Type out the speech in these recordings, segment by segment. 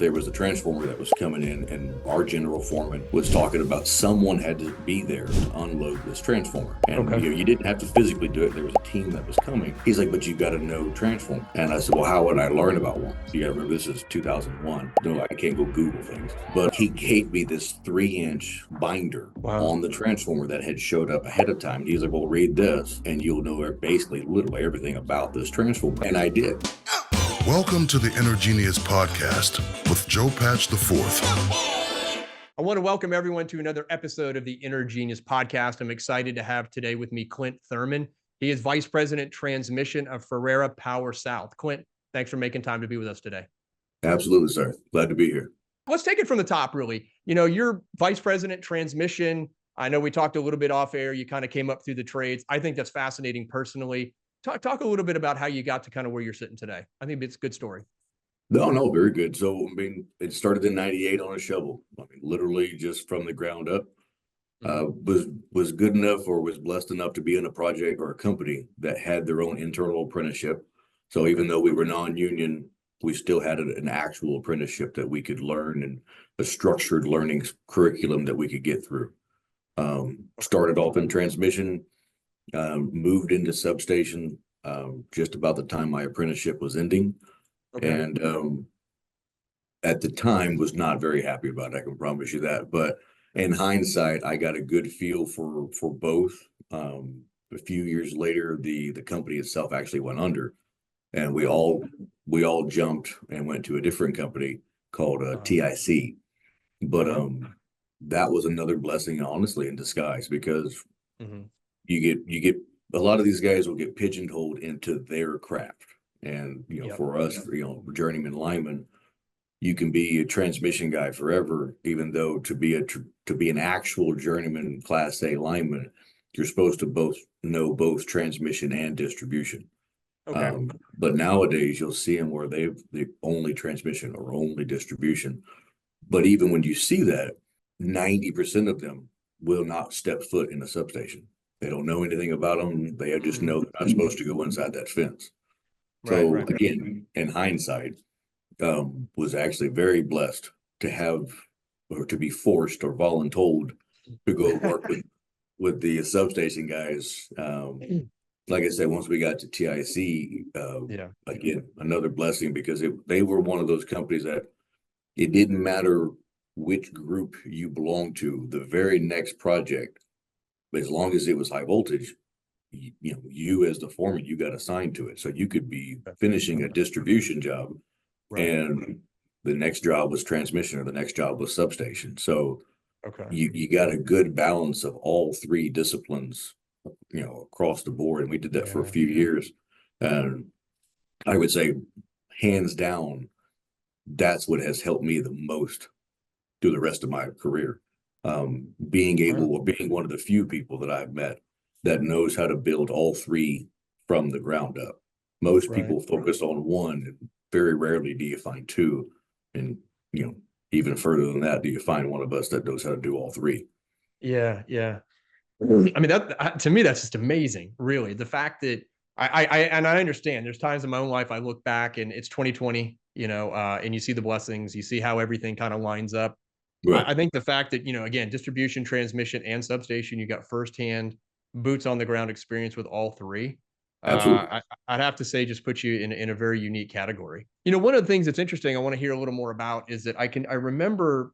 There was a transformer that was coming in, and our general foreman was talking about someone had to be there to unload this transformer. And Okay. you didn't have to physically do it. There was a team that was coming. He's like, but you got to know transformer. And I said, well, how would I learn about one? You got to remember, this is 2001. No, I can't go Google things. But he gave me this 3-inch binder Wow. on the transformer that had showed up ahead of time. He's like, well, read this, and you'll know basically literally everything about this transformer. And I did. Welcome to the Inner Genius Podcast with Joe Patch IV. I want to welcome everyone to another episode of the Inner Genius Podcast. I'm excited to have today with me Clint Thurmon. He is Vice President Transmission of Ferreira Power South. Clint, thanks for making time to be with us today. Absolutely, sir. Glad to be here. Let's take it from the top, really. You know, you're Vice President Transmission. I know we talked a little bit off air. You kind of came up through the trades. I think that's fascinating personally. Talk a little bit about how you got to kind of where you're sitting today. I think it's a good story. No, very good. So, it started in '98 on a shovel. Literally just from the ground up. Was good enough or was blessed enough to be in a project or a company that had their own internal apprenticeship. So even though we were non-union, we still had an actual apprenticeship that we could learn, and a structured learning curriculum that we could get through. Started off in transmission, moved into substation just about the time my apprenticeship was ending. Okay. And at the time was not very happy about it, I can promise you that. But in hindsight, I got a good feel for both. A few years later, the company itself actually went under, and we all jumped and went to a different company called TIC. But that was another blessing, honestly, in disguise, because you get a lot of these guys will get pigeonholed into their craft. And for us, journeyman linemen, you can be a transmission guy forever, even though to be an actual journeyman Class A lineman, you're supposed to know both transmission and distribution. Okay. But nowadays you'll see them where they've only transmission or only distribution. But even when you see that, 90% of them will not step foot in a substation. They don't know anything about them. They just know they're not supposed to go inside that fence. So again, in hindsight, was actually very blessed to have, or to be forced or voluntold to go work with the substation guys. Like I said, once we got to TIC, again, another blessing, because they were one of those companies that it didn't matter which group you belonged to, the very next project, as long as it was high voltage, you as the foreman, you got assigned to it. So you could be finishing a distribution job, and the next job was transmission, or the next job was substation. So you got a good balance of all three disciplines, across the board. And we did that for a few years. And I would say, hands down, that's what has helped me the most through the rest of my career. Being one of the few people that I've met that knows how to build all three from the ground up. Most people focus on one, and very rarely do you find two. And, even further than that, do you find one of us that knows how to do all three? Yeah. I mean, that to me, that's just amazing, really. The fact that I understand there's times in my own life I look back and it's 2020, and you see the blessings, you see how everything kind of lines up. Right. I think the fact that, again, distribution, transmission, and substation, you got firsthand boots on the ground experience with all three. Absolutely. I'd have to say, just put you in a very unique category. One of the things that's interesting, I want to hear a little more about, is that I remember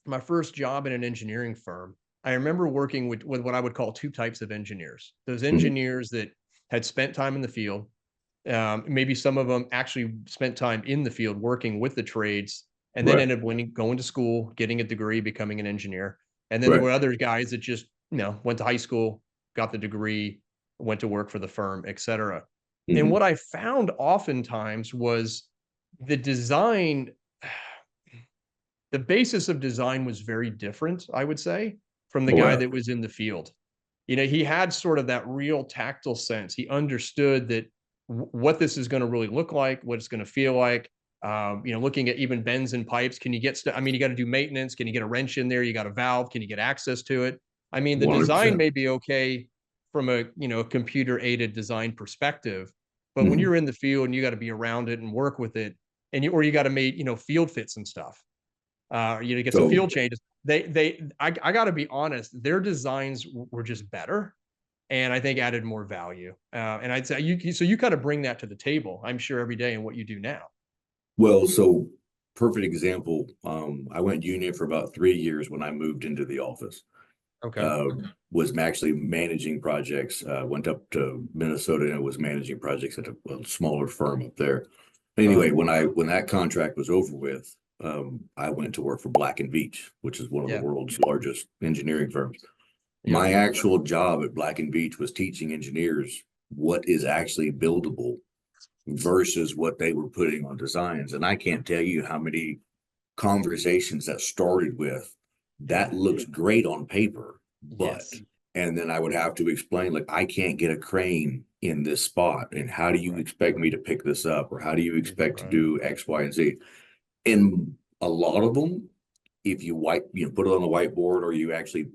my first job in an engineering firm. I remember working with what I would call two types of engineers. Those engineers that had spent time in the field. Maybe some of them actually spent time in the field working with the trades, and then ended up going to school, getting a degree, becoming an engineer. And then there were other guys that just, went to high school, got the degree, went to work for the firm, et cetera. And what I found oftentimes was the design, the basis of design was very different, I would say, from the guy that was in the field. He had sort of that real tactile sense. He understood that what this is going to really look like, what it's going to feel like. Looking at even bends and pipes. Can you get you got to do maintenance. Can you get a wrench in there? You got a valve. Can you get access to it? The 100%. Design may be okay from a, computer aided design perspective, but when you're in the field and you got to be around it and work with it, and or you got to make, field fit some stuff. Get some So, field changes. I got to be honest, their designs were just better, and I think added more value. And I'd say so you kind of bring that to the table, I'm sure, every day in what you do now. well, so perfect example. I went union for about 3 years when I moved into the office. Okay. Was actually managing projects. Went up to Minnesota and was managing projects at a smaller firm up there. Anyway, when that contract was over with, I went to work for Black and Veatch, which is one of the world's largest engineering firms. My actual job at Black and Veatch was teaching engineers what is actually buildable versus what they were putting on designs. And I can't tell you how many conversations that started with that looks great on paper, but and then I would have to explain, like, I can't get a crane in this spot, and how do you expect me to pick this up, or how do you expect to do X, Y, and Z? And a lot of them, if you put it on the whiteboard, or you actually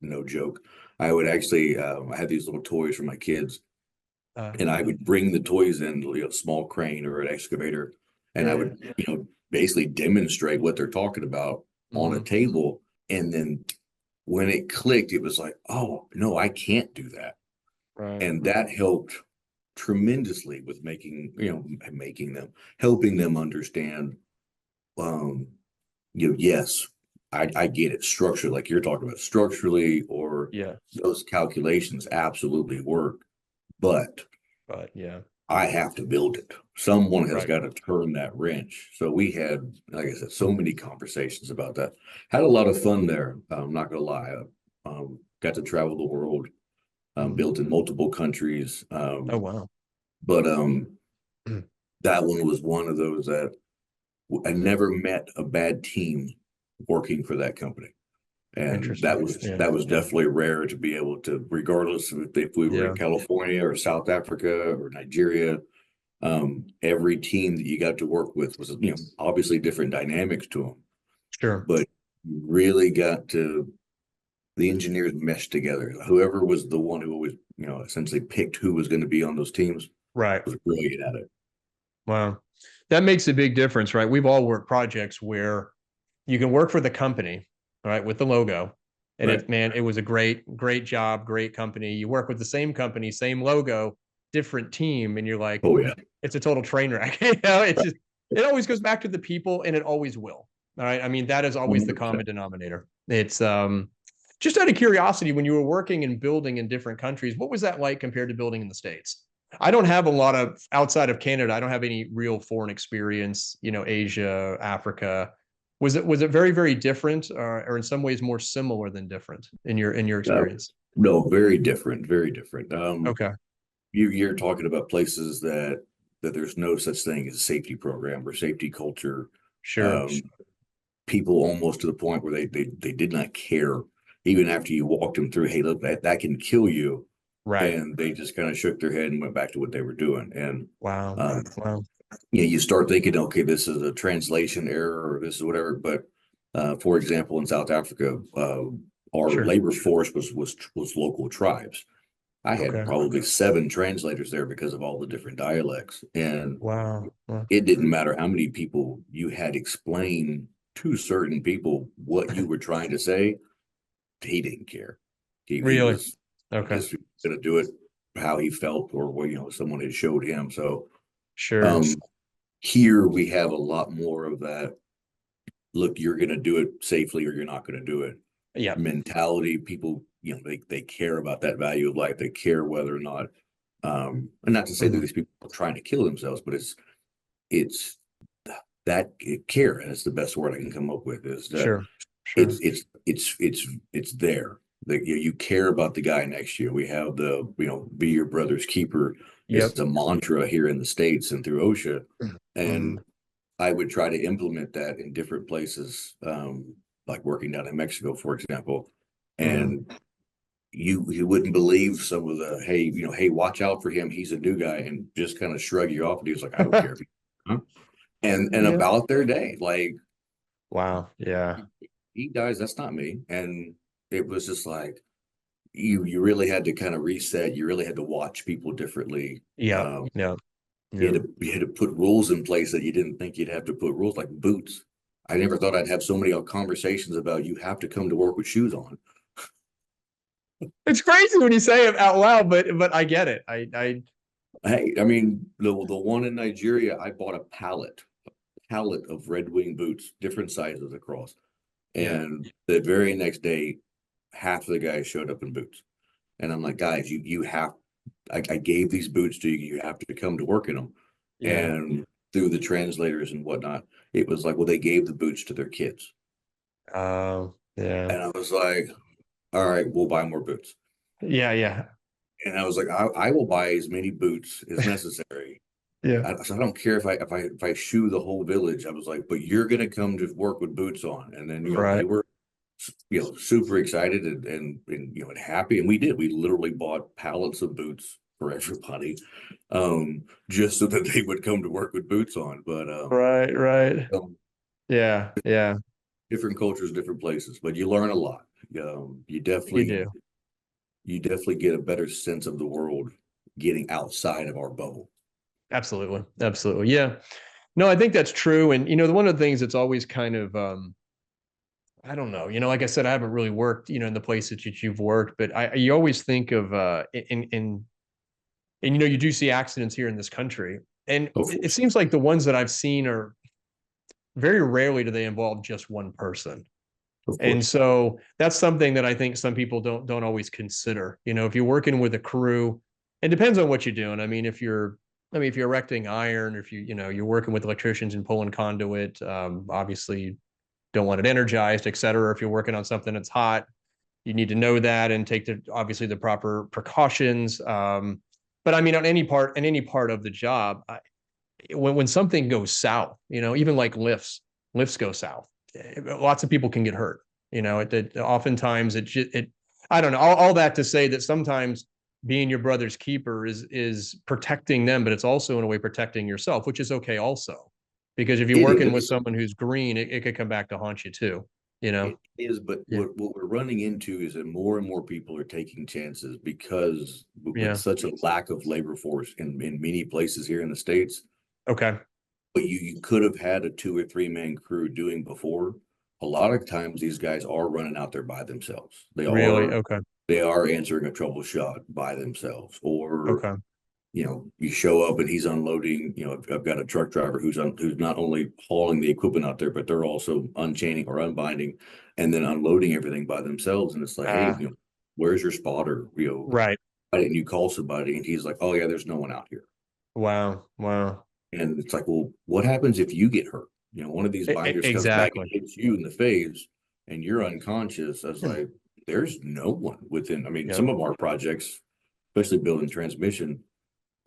no joke, I would actually I had these little toys for my kids, and I would bring the toys in, a small crane or an excavator, and I would basically demonstrate what they're talking about on a table. And then when it clicked, it was like, oh no, I can't do that. And that helped tremendously with helping them understand, yes, I get it structurally, like you're talking about structurally, or those calculations absolutely work, but I have to build it. Someone has got to turn that wrench. So we had, like I said, so many conversations about that. Had a lot of fun there. I'm not gonna lie. Got to travel the world. Built in multiple countries. Oh wow! But that one was one of those that I never met a bad team working for that company. And that was definitely rare to be able to, regardless of if we were in California or South Africa or Nigeria, every team that you got to work with was, obviously different dynamics to them. Sure. But you really got to, the engineers meshed together. Whoever was the one who was, essentially picked who was going to be on those teams, was brilliant at it. Wow. That makes a big difference, right? We've all worked projects where you can work for the company, right, with the logo. And it was a great job, great company. You work with the same company, same logo, different team, and you're like, oh yeah, it's a total train wreck. It's just, it always goes back to the people, and it always will. All right. I mean, that is always 100%. The common denominator. It's just out of curiosity, when you were working and building in different countries, what was that like compared to building in the States? I don't have a lot of, outside of Canada, I don't have any real foreign experience, Asia, Africa. Was it very, very different, or in some ways more similar than different in your experience? No, very different, very different. Okay. You're talking about places that there's no such thing as a safety program or safety culture. Sure. People almost to the point where they did not care, even after you walked them through, hey, look, that can kill you. Right. And they just kind of shook their head and went back to what they were doing. And wow. You start thinking, okay, this is a translation error, or this is whatever. But for example, in South Africa, our labor force was local tribes. I had probably 7 translators there because of all the different dialects. And it didn't matter how many people you had explain to certain people what you were trying to say. He didn't care. He was just going to do it how he felt, or what someone had showed him. So here we have a lot more of that. Look, you're going to do it safely, or you're not going to do it. Mentality. People, they care about that value of life. They care whether or not, and not to say that these people are trying to kill themselves, but it's that care, and it's the best word I can come up with, is that it's there. That you care about the guy next to you. We have the be your brother's keeper. It's a mantra here in the States and through OSHA, and I would try to implement that in different places, like working down in Mexico, for example. And you wouldn't believe some of the, hey, watch out for him, he's a new guy, and just kind of shrug you off. And he was like, I don't care. And about their day, like, wow, he dies, that's not me. And it was just like, you really had to kind of reset. You really had to watch people differently. You had to put rules in place that you didn't think you'd have to put rules, like boots. I never thought I'd have so many conversations about you have to come to work with shoes on. It's crazy when you say it out loud, but I get it. Hey, I mean, the one in Nigeria, I bought a pallet of Red Wing boots, different sizes across. Yeah. And the very next day, half of the guys showed up in boots. And I'm like, guys, you have, I gave these boots to you. You have to come to work in them. Yeah. And through the translators and whatnot, it was like, well, they gave the boots to their kids. Yeah. And I was like, all right, we'll buy more boots. Yeah. Yeah. And I was like, I will buy as many boots as necessary. Yeah. So I don't care if I shoe the whole village. I was like, but you're gonna come to work with boots on. And then they Right. were super excited and and happy. And we did. We literally bought pallets of boots for everybody, just so that they would come to work with boots on. But Right. Yeah. Yeah. different cultures, different places, but you learn a lot. You You do. definitely get a better sense of the world getting outside of our bubble. Absolutely. Absolutely. Yeah. No, I think that's true. And one of the things that's always kind of I don't know, like I said, I haven't really worked, in the places that you've worked, but you always think of and you do see accidents here in this country. And it seems like the ones that I've seen are very rarely do they involve just one person. And so that's something that I think some people don't always consider. If you're working with a crew, it depends on what you're doing. I mean, if you're erecting iron, if you're working with electricians and pulling conduit, obviously you don't want it energized, et cetera. If you're working on something that's hot, you need to know that and take obviously the proper precautions. But I mean, in any part of the job, when something goes south, even like lifts go south, lots of people can get hurt. Oftentimes it I don't know, all that to say that sometimes being your brother's keeper is protecting them, but it's also in a way protecting yourself, which is okay also, because if you're working with someone who's green, it could come back to haunt you too. It is, but what we're running into is that more and more people are taking chances because with such a lack of labor force in many places here in the States. Okay. But you could have had a 2 or 3 man crew doing before. A lot of times these guys are running out there by themselves. They are answering a trouble shot by themselves, or you show up and he's unloading. I've got a truck driver who's not only hauling the equipment out there, but they're also unchaining or unbinding and then unloading everything by themselves. And it's like, hey, where's your spotter? Right. Why didn't you call somebody? And he's like, oh yeah, there's no one out here. Wow. And it's like, well, what happens if you get hurt? One of these binders comes back and hits you in the face and you're unconscious. I was like, there's no one within. I mean, some of our projects, especially building transmission,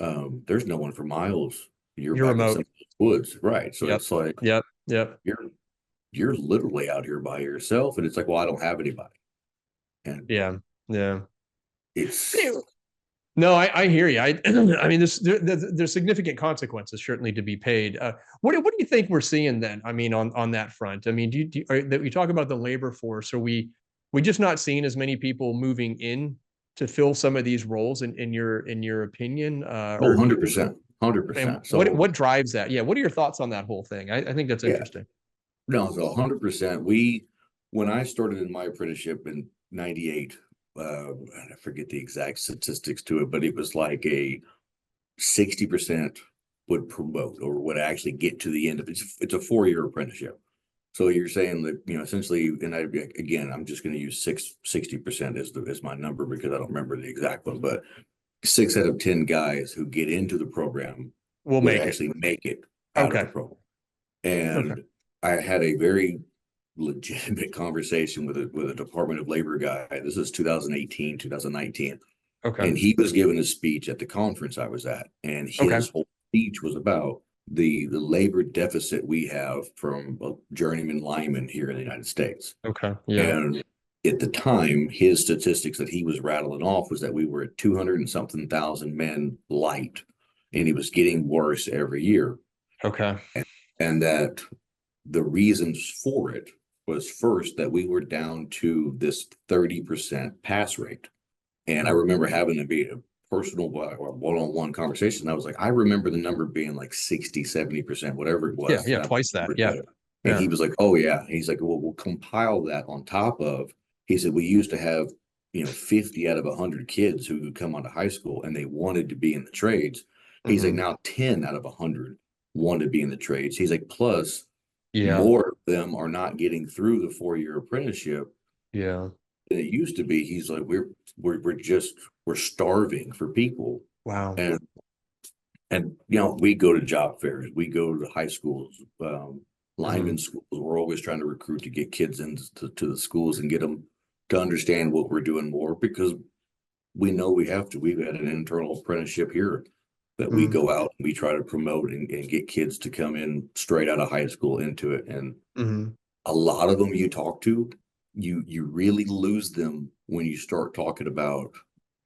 there's no one for miles. You're back remote. in some woods, right? So it's like, yep. You're literally out here by yourself, and it's like, well, I don't have anybody. And it's no, I hear you. I mean, there's significant consequences certainly to be paid. What do you think we're seeing then? I mean, on that front. I mean, that we talk about the labor force? Are we just not seeing as many people moving in to fill some of these roles in your opinion? 100%. 100%. So what drives that? Yeah. What are your thoughts on that whole thing? I think that's interesting. No, so 100%. When I started in my apprenticeship in 98, I forget the exact statistics to it, but it was like a 60% would promote or would actually get to the end of it. It's a 4-year apprenticeship. So you're saying that, essentially, and I'm just going to use 60% as my number because I don't remember the exact one, but 6 out of 10 guys who get into the program will actually make it out of the program. And I had a very legitimate conversation with a Department of Labor guy. This is 2018, 2019. Okay. And he was giving a speech at the conference I was at. And his whole speech was about the labor deficit we have from journeyman linemen here in the United States. Okay. Yeah. And at the time, his statistics that he was rattling off was that we were at 200 and something thousand men light, and it was getting worse every year. Okay. And that the reasons for it was first that we were down to this 30% pass rate. And I remember having to be a personal or one-on-one conversation. I was like, I remember the number being like 60, 70%, whatever it was. Yeah. Twice that. Yeah. And he was like, oh yeah. He's like, well, we'll compile that on top of, he said, we used to have, 50 out of 100 kids who would come out of high school and they wanted to be in the trades. He's like, now 10 out of 100 want to be in the trades. He's like, plus more of them are not getting through the 4-year apprenticeship. Yeah. Than it used to be. He's like, we're starving for people. Wow. And we go to job fairs, we go to high schools, lineman schools. We're always trying to recruit to get kids into the schools and get them to understand what we're doing more, because we know we have to. We've had an internal apprenticeship here that we go out and we try to promote and get kids to come in straight out of high school into it. And a lot of them you talk to, you really lose them when you start talking about,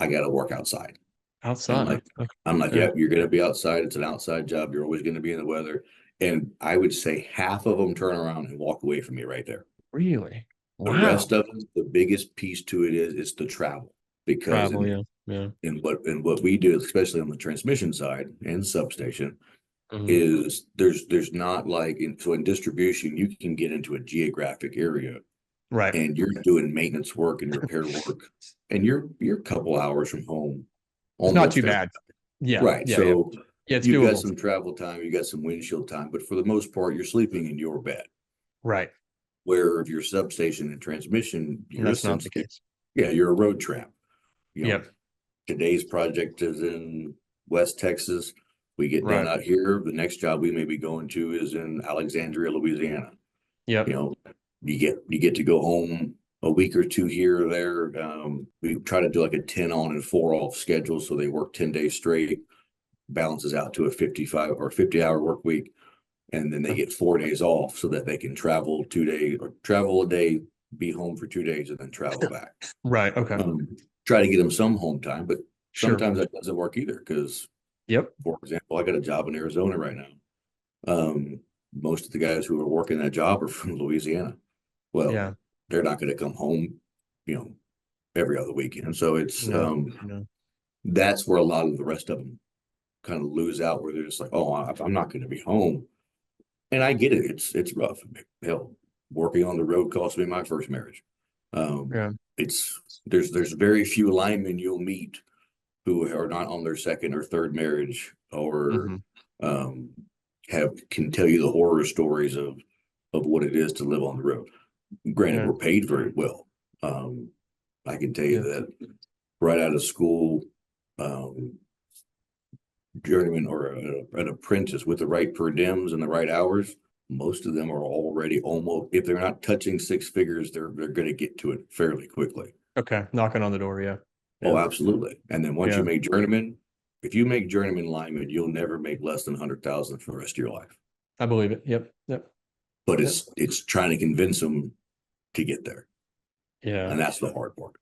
I got to work outside. Outside. I'm like, yeah, you're going to be outside. It's an outside job. You're always going to be in the weather. And I would say half of them turn around and walk away from me right there. Really? The Wow. rest of them, the biggest piece to it is the travel. Because in what we do, especially on the transmission side and substation, is there's not like so in distribution, you can get into a geographic area, right? And you're doing maintenance work and repair work, and you're a couple hours from home. It's not too bad. Yeah. Right. So it's you doable. got some travel time, you got some windshield time, but for the most part, you're sleeping in your bed. Right. Where if you're substation and transmission, that's not the case. Yeah, you're a road tramp. Yep. Today's project is in West Texas. We get done out here. The next job we may be going to is in Alexandria, Louisiana. Yep. You get to go home a week or two here or there. We try to do like a 10 on and 4 off schedule, so they work 10 days straight, balances out to a 55 or 50-hour work week, and then they get 4 days off so that they can travel 2 days or travel a day, be home for 2 days, and then travel back. Right. Okay. Try to get them some home time, but sometimes that doesn't work either because, for example, I got a job in Arizona right now. Most of the guys who are working that job are from Louisiana. Well, they're not going to come home, every other weekend. So it's that's where a lot of the rest of them kind of lose out, where they're just like, oh, I'm not going to be home. And I get it. It's rough. Hell, working on the road cost me my first marriage. There's very few linemen you'll meet who are not on their second or third marriage or can tell you the horror stories of what it is to live on the road. Granted, we're paid very well. I can tell you that right out of school, journeyman or an apprentice with the right per diems and the right hours, most of them are already almost, if they're not touching 6 figures, they're going to get to it fairly quickly. Okay. Knocking on the door. Yeah. Oh, absolutely. And then once you make journeyman, if you make journeyman lineman, you'll never make less than 100,000 for the rest of your life. I believe it. Yep. But it's trying to convince them to get there. Yeah. And that's the hard part.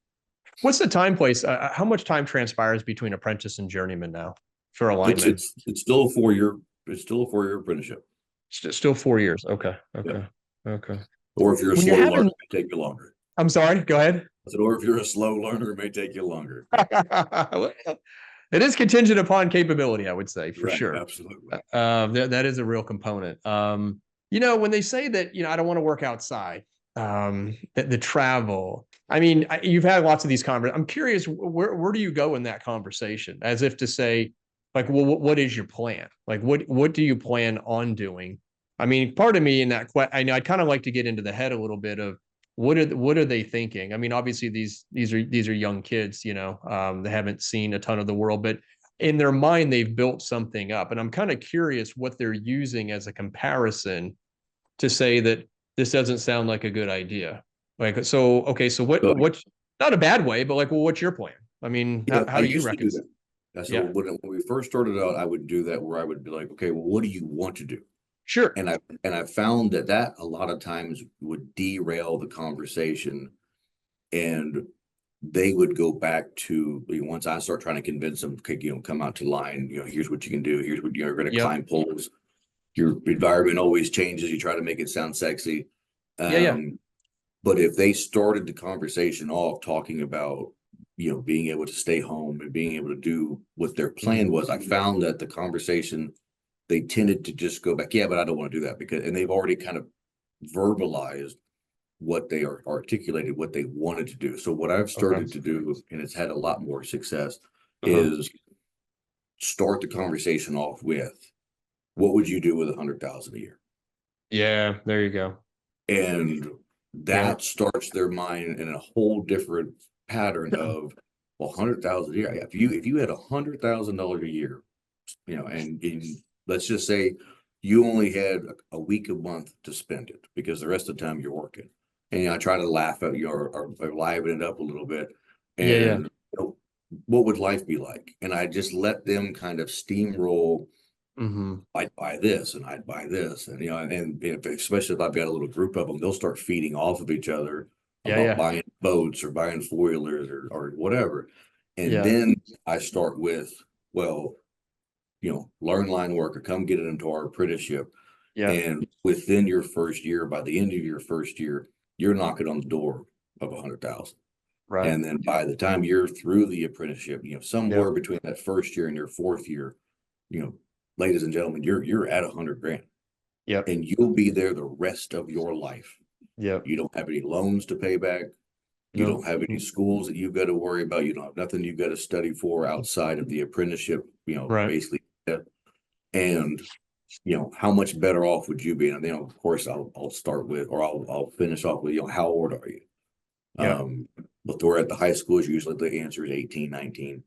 What's the time place? How much time transpires between apprentice and journeyman now for a lineman? It's still a 4-year. It's still a 4-year apprenticeship. Still 4 years. Okay. Or if you're a slow learner, it may take you longer. I'm sorry. Go ahead. I said, or if you're a slow learner, it may take you longer. It is contingent upon capability, I would say, for sure. Absolutely. That is a real component. When they say that, I don't want to work outside, the travel, I mean, you've had lots of these conversations. I'm curious, where do you go in that conversation? As if to say, like, well, what is your plan? Like, what do you plan on doing? I mean, part of me in that, I'd kind of like to get into the head a little bit of what are they thinking? I mean, obviously these are young kids, they haven't seen a ton of the world, but in their mind, they've built something up. And I'm kind of curious what they're using as a comparison to say that this doesn't sound like a good idea. Like, so what's not a bad way, but like, well, what's your plan? I mean, how do you reckon? That's when we first started out, I would do that where I would be like, okay, well, what do you want to do? Sure. And I found that a lot of times would derail the conversation, and they would go back to, once I start trying to convince them, okay, come out to line, here's what you can do. Here's what you're going to climb poles. Your environment always changes. You try to make it sound sexy. But if they started the conversation off talking about being able to stay home and being able to do what their plan was. I found that the conversation, they tended to just go back, yeah, but I don't want to do that and they've already kind of verbalized what they are articulated, what they wanted to do. So what I've started to do, and it's had a lot more success, is start the conversation off with, what would you do with 100,000 a year? Yeah, there you go. And that starts their mind in a whole different pattern of, well, 100,000 a year. If you had $100,000 a year, and let's just say you only had a week a month to spend it because the rest of the time you're working. And I try to laugh at you or liven it up a little bit. And what would life be like? And I just let them kind of steamroll. I'd buy this and I'd buy this, and especially if I've got a little group of them, they'll start feeding off of each other about buying boats or buying four-wheelers or whatever. And then I start with, well, learn line work or come get it into our apprenticeship. And within your first year, by the end of your first year, you're knocking on the door of 100,000. Right. And then by the time you're through the apprenticeship, somewhere between that first year and your fourth year, ladies and gentlemen, you're at 100 grand. Yep. And you'll be there the rest of your life. Yep. You don't have any loans to pay back. You don't have any schools that you've got to worry about. You don't have nothing you've got to study for outside of the apprenticeship, basically. And, how much better off would you be? And then, of course, I'll start with, or I'll finish off with, how old are you? But we're at the high schools, usually the answer is 18, 19.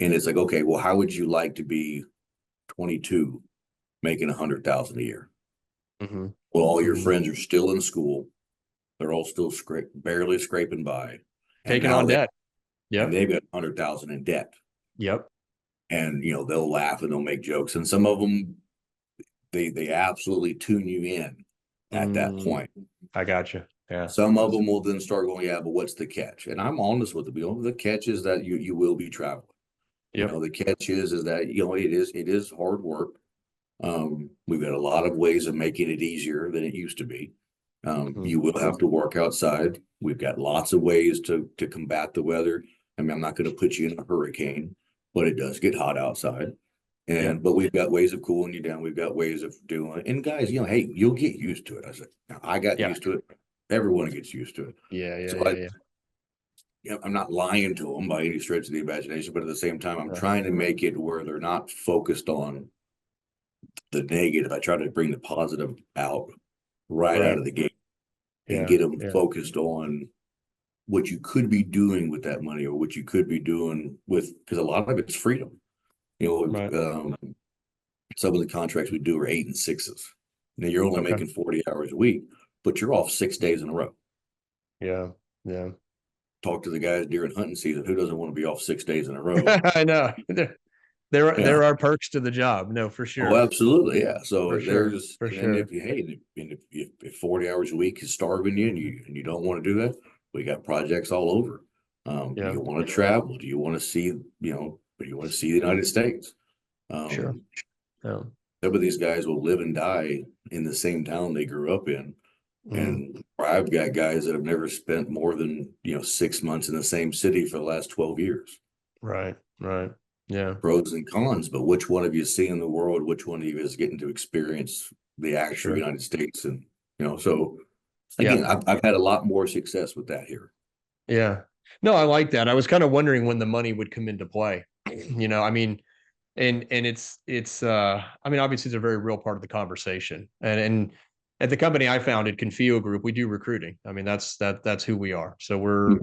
And it's like, okay, well, how would you like to be 22 making 100,000 a year? Well, all your friends are still in school. They're all still barely scraping by. Taking on debt. And they've got 100,000 in debt. And, they'll laugh and they'll make jokes. And some of them, they absolutely tune you in at that point. I got you. Yeah. Some of them will then start going, yeah, but what's the catch? And I'm honest with them. The catch is that you will be traveling. The catch is that, it is hard work. We've got a lot of ways of making it easier than it used to be. You will have to work outside. We've got lots of ways to combat the weather. I mean, I'm not going to put you in a hurricane, but it does get hot outside. But we've got ways of cooling you down. We've got ways of doing it. And guys, hey, you'll get used to it. I said, I got used to it. Everyone gets used to it. I'm not lying to them by any stretch of the imagination, but at the same time, I'm trying to make it where they're not focused on the negative. I try to bring the positive out out of the gate and get them focused on what you could be doing with that money, or what you could be doing because a lot of it's freedom. Some of the contracts we do are 8 and 6s. Now you're only making 40 hours a week, but you're off 6 days in a row. Talk to the guys during hunting season. Who doesn't want to be off 6 days in a row? I know. There are perks to the job. No, for sure. Oh, absolutely. Yeah. So if 40 hours a week is starving you and you don't want to do that, we got projects all over. Do you want to travel? Do you want to see, do you want to see the United States? Sure. Some of these guys will live and die in the same town they grew up in. And I've got guys that have never spent more than 6 months in the same city for the last 12 years. Right. Yeah. Pros and cons, but which one of you is seeing the world? Which one of you is getting to experience the actual United States? And so again, I've had a lot more success with that here. Yeah. No, I like that. I was kind of wondering when the money would come into play. I mean, and it's I mean, obviously it's a very real part of the conversation. And at the company I founded, Confio Group, we do recruiting. I mean, that's who we are. So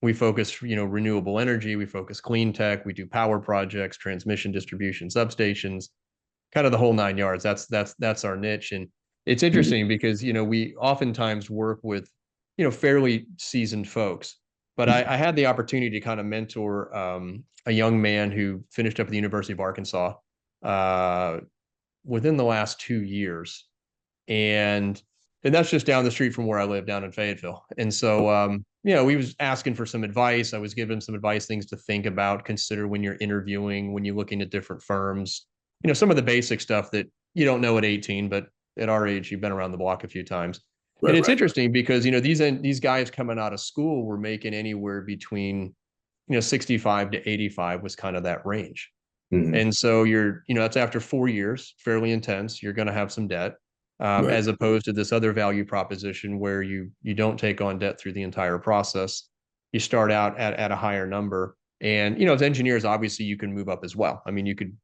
we focus, renewable energy, we focus clean tech, we do power projects, transmission, distribution, substations, kind of the whole 9 yards. That's our niche. And it's interesting because, we oftentimes work with, fairly seasoned folks, but I had the opportunity to kind of mentor a young man who finished up at the University of Arkansas within the last 2 years. And that's just down the street from where I live, down in Fayetteville. And so, he was asking for some advice. I was giving some advice, things to think about, consider when you're interviewing, when you're looking at different firms, some of the basic stuff that you don't know at 18, but at our age, you've been around the block a few times. And Right, it's right. interesting because, these guys coming out of school were making anywhere between, 65 to 85 was kind of that range. Mhm. And so that's after 4 years, fairly intense. You're going to have some debt, Right. as opposed to this other value proposition where you don't take on debt through the entire process. You start out at a higher number. And, as engineers, obviously you can move up as well. I mean, you could,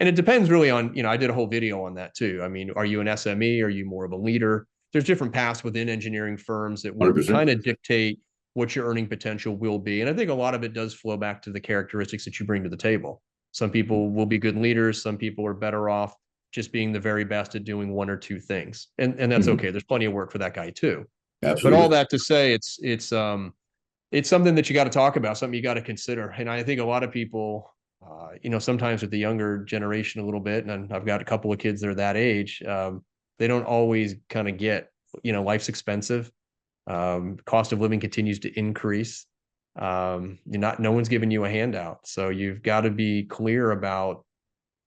and it depends really on, I did a whole video on that too. I mean, are you an SME? Are you more of a leader? There's different paths within engineering firms that will 100%. kind of dictate what your earning potential will be. And I think a lot of it does flow back to the characteristics that you bring to the table. Some people will be good leaders. Some people are better off just being the very best at doing one or two things. And that's Mhm. okay. There's plenty of work for that guy too. But all Absolutely. that to say, it's something that you got to talk about, something you got to consider. And I think a lot of people, sometimes with the younger generation a little bit, and I've got a couple of kids that are that age, they don't always kind of get, life's expensive. Cost of living continues to increase. No one's giving you a handout. So you've got to be clear about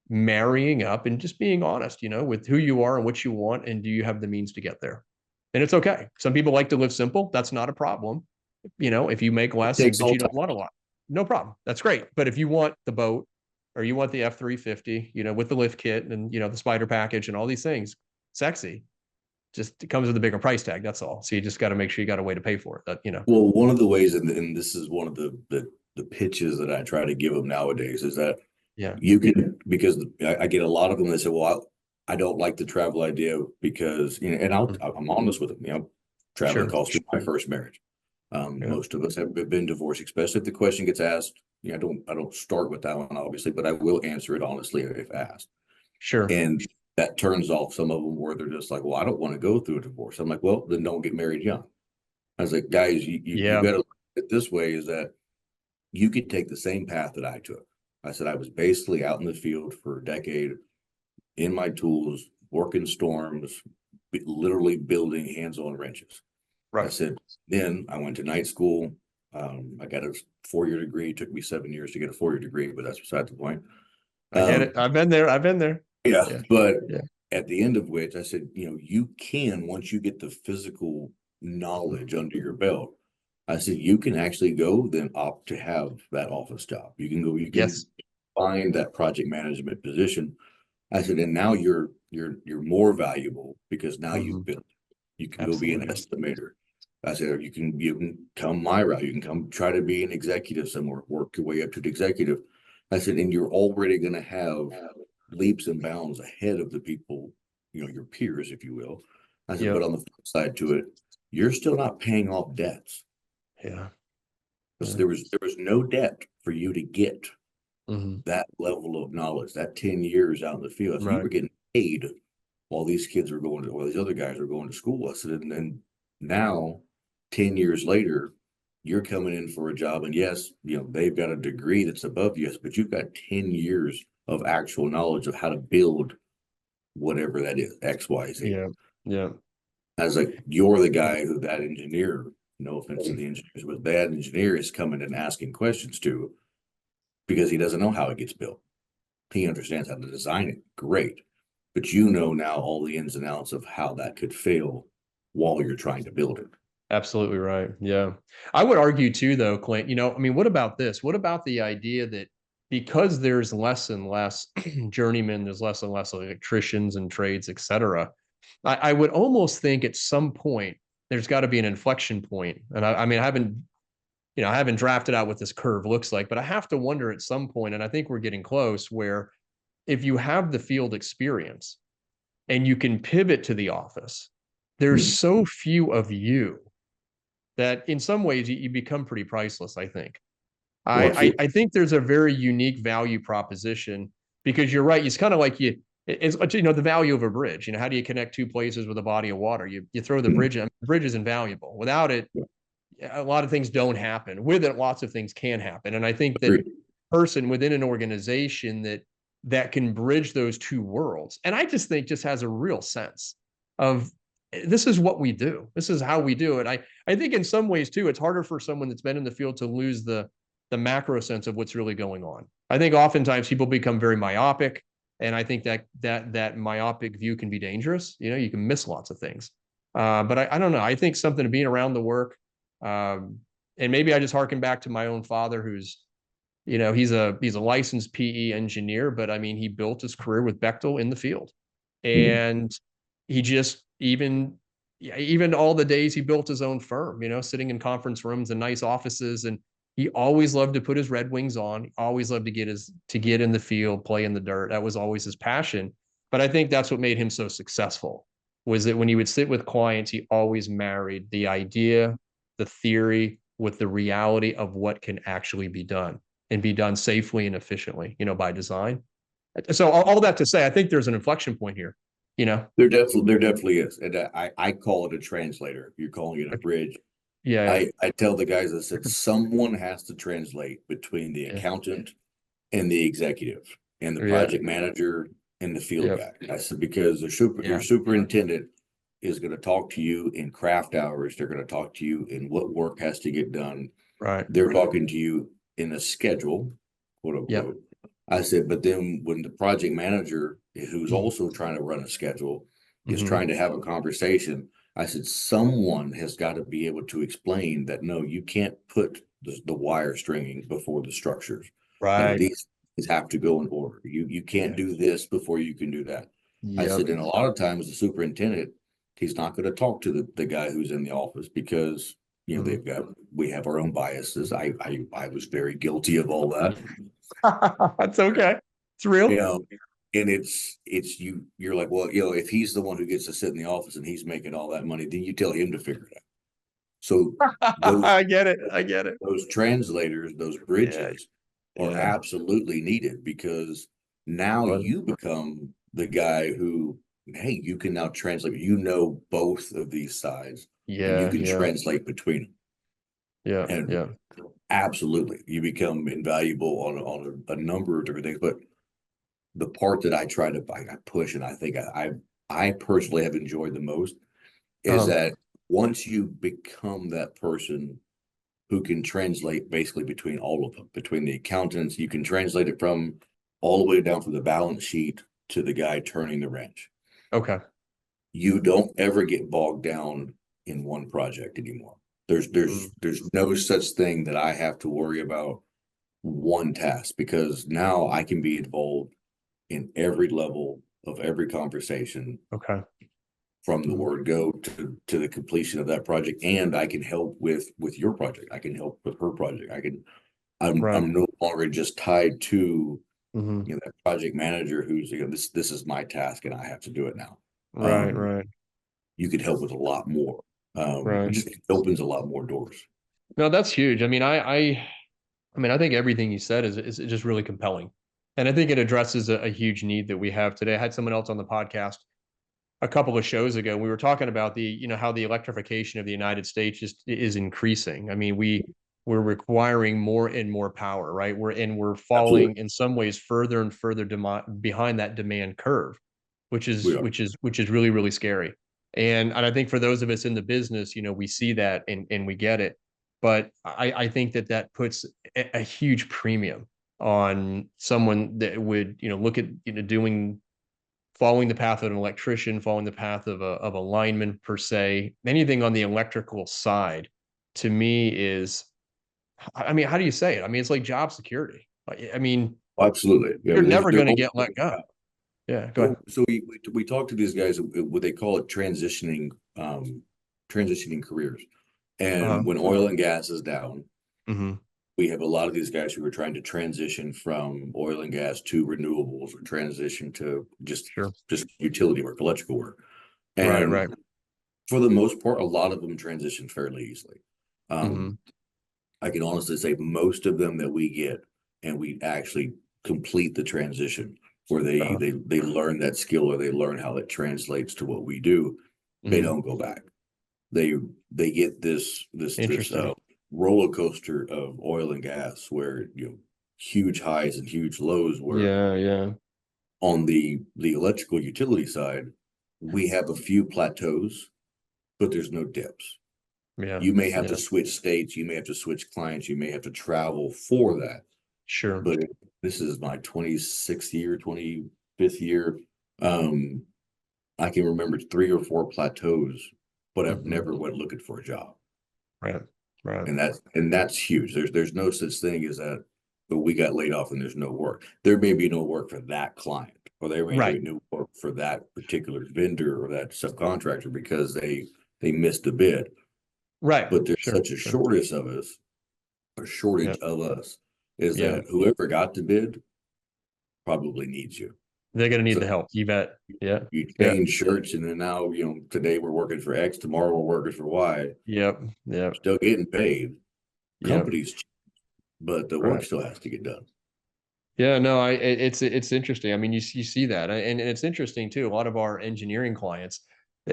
marrying up and just being honest, with who you are and what you want. And do you have the means to get there? And it's okay. Some people like to live simple. That's not a problem. If you make less, Takes but all you don't time. want a lot, no problem. That's great. But if you want the boat or you want the F-350, with the lift kit and, the spider package and all these things, sexy, just it comes with a bigger price tag. That's all. So you just got to make sure you got a way to pay for it. Well, one of the ways, and this is one of the pitches that I try to give them nowadays, is that Yeah, you can, because I get a lot of them that say, well, I don't like the travel idea because, and I'm honest with them, traveling sure. cost me my first marriage. Yeah, Most of us have been divorced, especially if the question gets asked. I don't start with that one, obviously, but I will answer it honestly if asked. sure. And that turns off some of them where they're just like, well, I don't want to go through a divorce. I'm like, well, then don't get married young. I was like, guys, you Yeah. got to look at it this way, is that you could take the same path that I took. I said I was basically out in the field for a decade in my tools, working storms, literally building hands-on wrenches. I Right. said, then I went to night school. I got a 4-year degree. It took me 7 years to get a 4-year degree, but that's beside the point. I get it. I've been there. I've been there. Yeah, Yeah. but Yeah. at the end of which I said, you can, once you get the physical knowledge under your belt, I said, you can actually go then opt to have that office job. You can go, you can Yes. find that project management position. I said, and now you're more valuable because now you've Mhm. built. You can go be an Absolutely. estimator. I said, you can come my route. You can come try to be an executive somewhere, work your way up to the executive. I said, and you're already going to have leaps and bounds ahead of the people, your peers, if you will. I said, Yeah. but on the flip side to it, you're still not paying off debts. Yeah. Because Yeah. there was no debt for you to get Mhm. that level of knowledge, that 10 years out in the field. So you Right. were getting paid while these kids were going to, while these other guys are going to school. I said, and then now, 10 years later, you're coming in for a job, and yes, they've got a degree that's above you, but you've got 10 years of actual knowledge of how to build whatever that is, X, Y, Z. Yeah. Yeah. I was like, you're the guy who that engineer, no offense to the engineers, but that engineer is coming and asking questions to because he doesn't know how it gets built. He understands how to design it. Great. But now all the ins and outs of how that could fail while you're trying to build it. Absolutely right. Yeah. I would argue too, though, Clint, what about this? What about the idea that because there's less and less journeymen, there's less and less electricians and trades, et cetera. I would almost think at some point there's got to be an inflection point. And I mean, I haven't drafted out what this curve looks like, but I have to wonder at some point, and I think we're getting close, where if you have the field experience and you can pivot to the office, there's so few of you that in some ways you become pretty priceless, I think. Well, I think there's a very unique value proposition because you're right. It's kind of like it's the value of a bridge. How do you connect two places with a body of water? You throw the bridge in. The bridge is invaluable. Without it, a lot of things don't happen. With it, lots of things can happen. And I think that person within an organization that can bridge those two worlds, and I just think just has a real sense of this is what we do. This is how we do it. I think in some ways too, it's harder for someone that's been in the field to lose the macro sense of what's really going on. I think oftentimes people become very myopic, and I think that myopic view can be dangerous. You can miss lots of things. But I don't know. I think something to being around the work. And maybe I just harken back to my own father, who's, he's a licensed PE engineer, but I mean, he built his career with Bechtel in the field. And he just, even all the days he built his own firm, sitting in conference rooms and nice offices. And he always loved to put his Red Wings on. He always loved to get in the field, play in the dirt. That was always his passion. But I think that's what made him so successful, was that when he would sit with clients, he always married the idea, the theory with the reality of what can actually be done, and be done safely and efficiently, by design. So all that to say, I think there's an inflection point here, There definitely is. And I call it a translator. You're calling it a bridge. Yeah. I tell the guys, I said, someone has to translate between the accountant and the executive and the project manager and the field guy. I said, because your superintendent is going to talk to you in craft hours. They're going to talk to you in what work has to get done. Right. They're talking to you in a schedule, quote unquote. I said, but then when the project manager, who's also trying to run a schedule, is trying to have a conversation, I said, someone has got to be able to explain that, no, you can't put the wire stringing before the structures. Right. And these have to go in order. You can't do this before you can do that. I said, and a lot of times the superintendent, he's not going to talk to the guy who's in the office, because we have our own biases. I was very guilty of all that. That's okay. It's real. And you're like, well, if he's the one who gets to sit in the office and he's making all that money, then you tell him to figure it out. So I get it. Those translators, those bridges are absolutely needed, because now you become the guy who, hey, you can now translate, both of these sides, and you can translate between them. Absolutely, you become invaluable on a number of different things. But the part that I try to I push, and I think I personally have enjoyed the most, is that once you become that person who can translate basically between all of them, between the accountants, you can translate it from all the way down from the balance sheet to the guy turning the wrench. Okay. You don't ever get bogged down in one project anymore. There's no such thing that I have to worry about one task, because now I can be involved in every level of every conversation. Okay. From the word go to the completion of that project, and I can help with your project. I can help with her project. I'm no longer just tied to that project manager who's this is my task and I have to do it now. Right. You could help with a lot more. It just opens a lot more doors. No, that's huge. I mean, I think everything you said is just really compelling, and I think it addresses a huge need that we have today. I had someone else on the podcast a couple of shows ago. We were talking about how the electrification of the United States is increasing. I mean, we're requiring more and more power, right? We're falling in some ways further and further behind that demand curve, which is really, really scary. And I think for those of us in the business, we see that and we get it. But I think that puts a huge premium on someone that would, look at, following the path of an electrician, following the path of a lineman per se. Anything on the electrical side, to me, is, how do you say it? I mean, it's like job security. I mean, absolutely. You're never going to get let go. Yeah, go ahead. So we talk to these guys, what they call it transitioning careers. And when oil and gas is down, we have a lot of these guys who are trying to transition from oil and gas to renewables, or transition to just utility work, electrical work. And right. For the most part, a lot of them transition fairly easily. I can honestly say most of them that we get, and we actually complete the transition where they learn that skill, or they learn how it translates to what we do. They don't go back. They get this roller coaster of oil and gas, where huge highs and huge lows. Where on the electrical utility side, we have a few plateaus, but there's no dips. You may have to switch states, you may have to switch clients, you may have to travel for that. Sure. But this is my 26th year, 25th year. I can remember 3 or 4 plateaus but I've never went looking for a job. Right. Right. And that's huge. There's no such thing as that, but we got laid off and there's no work. There may be no work for that client, or there may be no work for that particular vendor or that subcontractor because they missed a bid. Right. But there's Sure. such a shortage of us, is that whoever got the bid probably needs you. They're going to need So the help. You bet. Yeah. you change shirts, and then now, today we're working for X, tomorrow we're working for Y. Yep. Yep. Still getting paid. Yep. Companies, but the work still has to get done. Yeah, no, it's interesting. I mean, you see that, and it's interesting too. A lot of our engineering clients,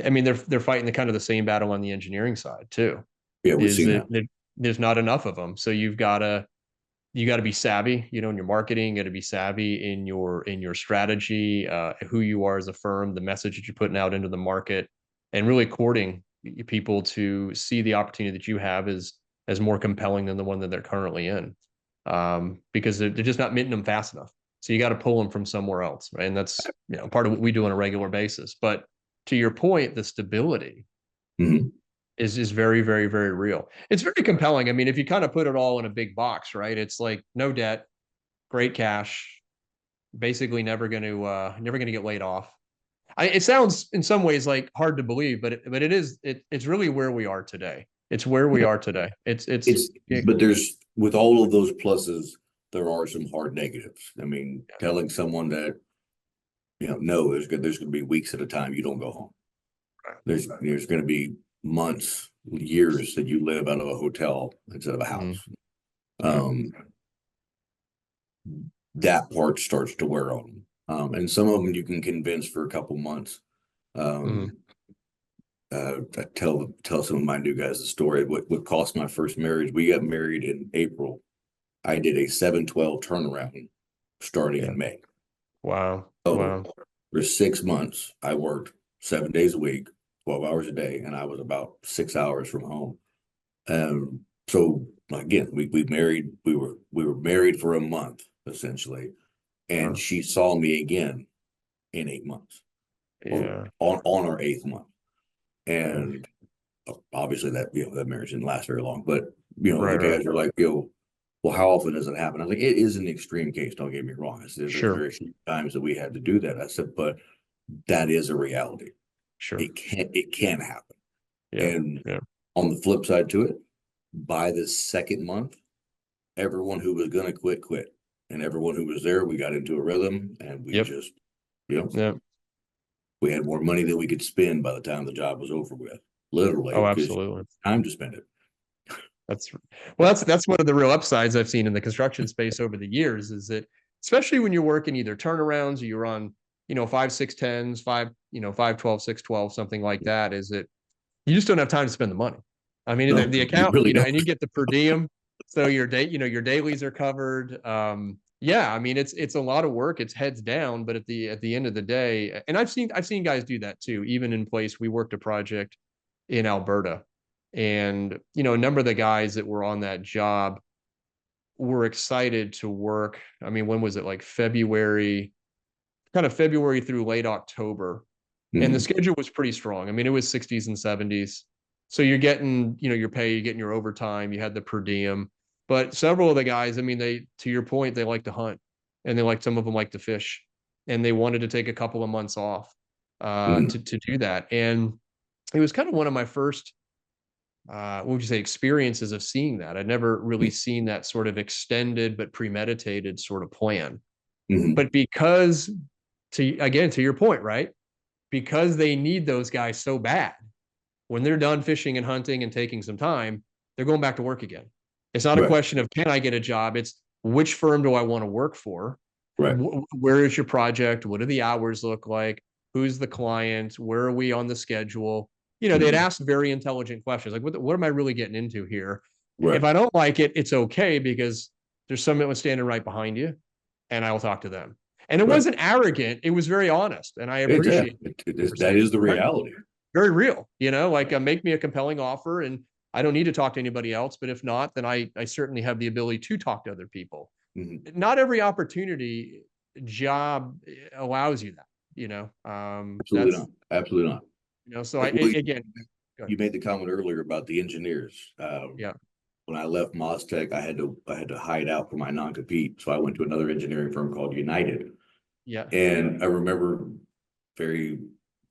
I mean, they're fighting the kind of the same battle on the engineering side too. Yeah, we've Is seen that there's not enough of them, so you got to be savvy, in your marketing. You got to be savvy in your strategy, who you are as a firm, the message that you're putting out into the market, and really courting people to see the opportunity that you have as more compelling than the one that they're currently in. Because they're just not minting them fast enough. So you got to pull them from somewhere else, right? And that's part of what we do on a regular basis. But to your point, the stability is very, very, very real. It's very compelling. I mean, if you kind of put it all in a big box, right? It's like no debt, great cash, basically never going to get laid off. It sounds in some ways like hard to believe, but it's really where we are today. It's where we are today. But there's, with all of those pluses, there are some hard negatives. I mean, telling someone that, no, there's going to be weeks at a time you don't go home. There's going to be months, years that you live out of a hotel instead of a house. That part starts to wear on them. And some of them you can convince for a couple months. I tell some of my new guys the story. What cost my first marriage? We got married in April. I did a 7/12 turnaround starting in May. Wow. So Wow. for 6 months, I worked 7 days a week, 12 hours a day, and I was about 6 hours from home. So again, we married. We were married for a month essentially, and she saw me again in 8 months. Yeah. On our 8th month. And obviously that marriage didn't last very long, but the guys were like, well, how often does it happen? I was like, it is an extreme case, don't get me wrong. There's very few times that we had to do that. I said, but that is a reality. Sure. It can happen. And Yeah. on the flip side to it, by the second month, everyone who was gonna quit. And everyone who was there, we got into a rhythm, and we just we had more money than we could spend by the time the job was over with. Literally. Oh, absolutely. Time to spend it. That's one of the real upsides I've seen in the construction space over the years, is that especially when you're working either turnarounds or you're on, 5, 6, 10s, 5, 5, 12, 6, 12, something like that, is that you just don't have time to spend the money. I mean, the account, really and you get the per diem. So your dailies are covered. I mean, it's a lot of work. It's heads down, but at the end of the day, and I've seen guys do that too. Even in place, we worked a project in Alberta, and a number of the guys that were on that job were excited to work. I mean, when was it? Like February through late October, and the schedule was pretty strong. I mean, it was 60s and 70s. So you're getting, your pay, you're getting your overtime, you had the per diem. But several of the guys, I mean, to your point, they like to hunt, and some of them like to fish, and they wanted to take a couple of months off to do that. And it was kind of one of my first, what would you say, experiences of seeing that. I'd never really seen that sort of extended but premeditated sort of plan. But because, to your point, right? Because they need those guys so bad, when they're done fishing and hunting and taking some time, they're going back to work again. It's not a question of, can I get a job? It's, which firm do I want to work for? Right. Where is your project? What do the hours look like? Who's the client? Where are we on the schedule? They'd ask very intelligent questions. Like, what am I really getting into here? Right. If I don't like it, it's okay, because there's someone standing right behind you, and I will talk to them. And it wasn't arrogant. It was very honest. And I appreciate it. That is the reality. Very real, make me a compelling offer, and I don't need to talk to anybody else. But if not, then I certainly have the ability to talk to other people. Not every opportunity job allows you that, Absolutely not. So again, you made the comment earlier about the engineers. Yeah. When I left MosTech, I had to hide out for my non-compete. So I went to another engineering firm called United. Yeah. And I remember very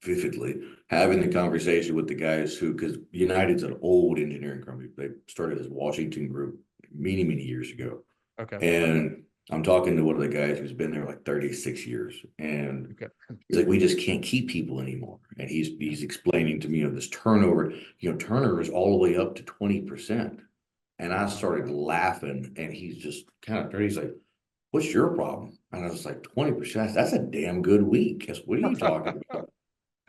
vividly having the conversation with the guys because United's an old engineering company. They started as Washington Group many, many years ago. Okay. And I'm talking to one of the guys who's been there like 36 years. And Okay. he's like, we just can't keep people anymore. And he's explaining to me, this turnover, turnover is all the way up to 20%. And I started laughing, and he's just kind of, he's like, what's your problem? And I was like, 20%, that's a damn good week. What are you talking about?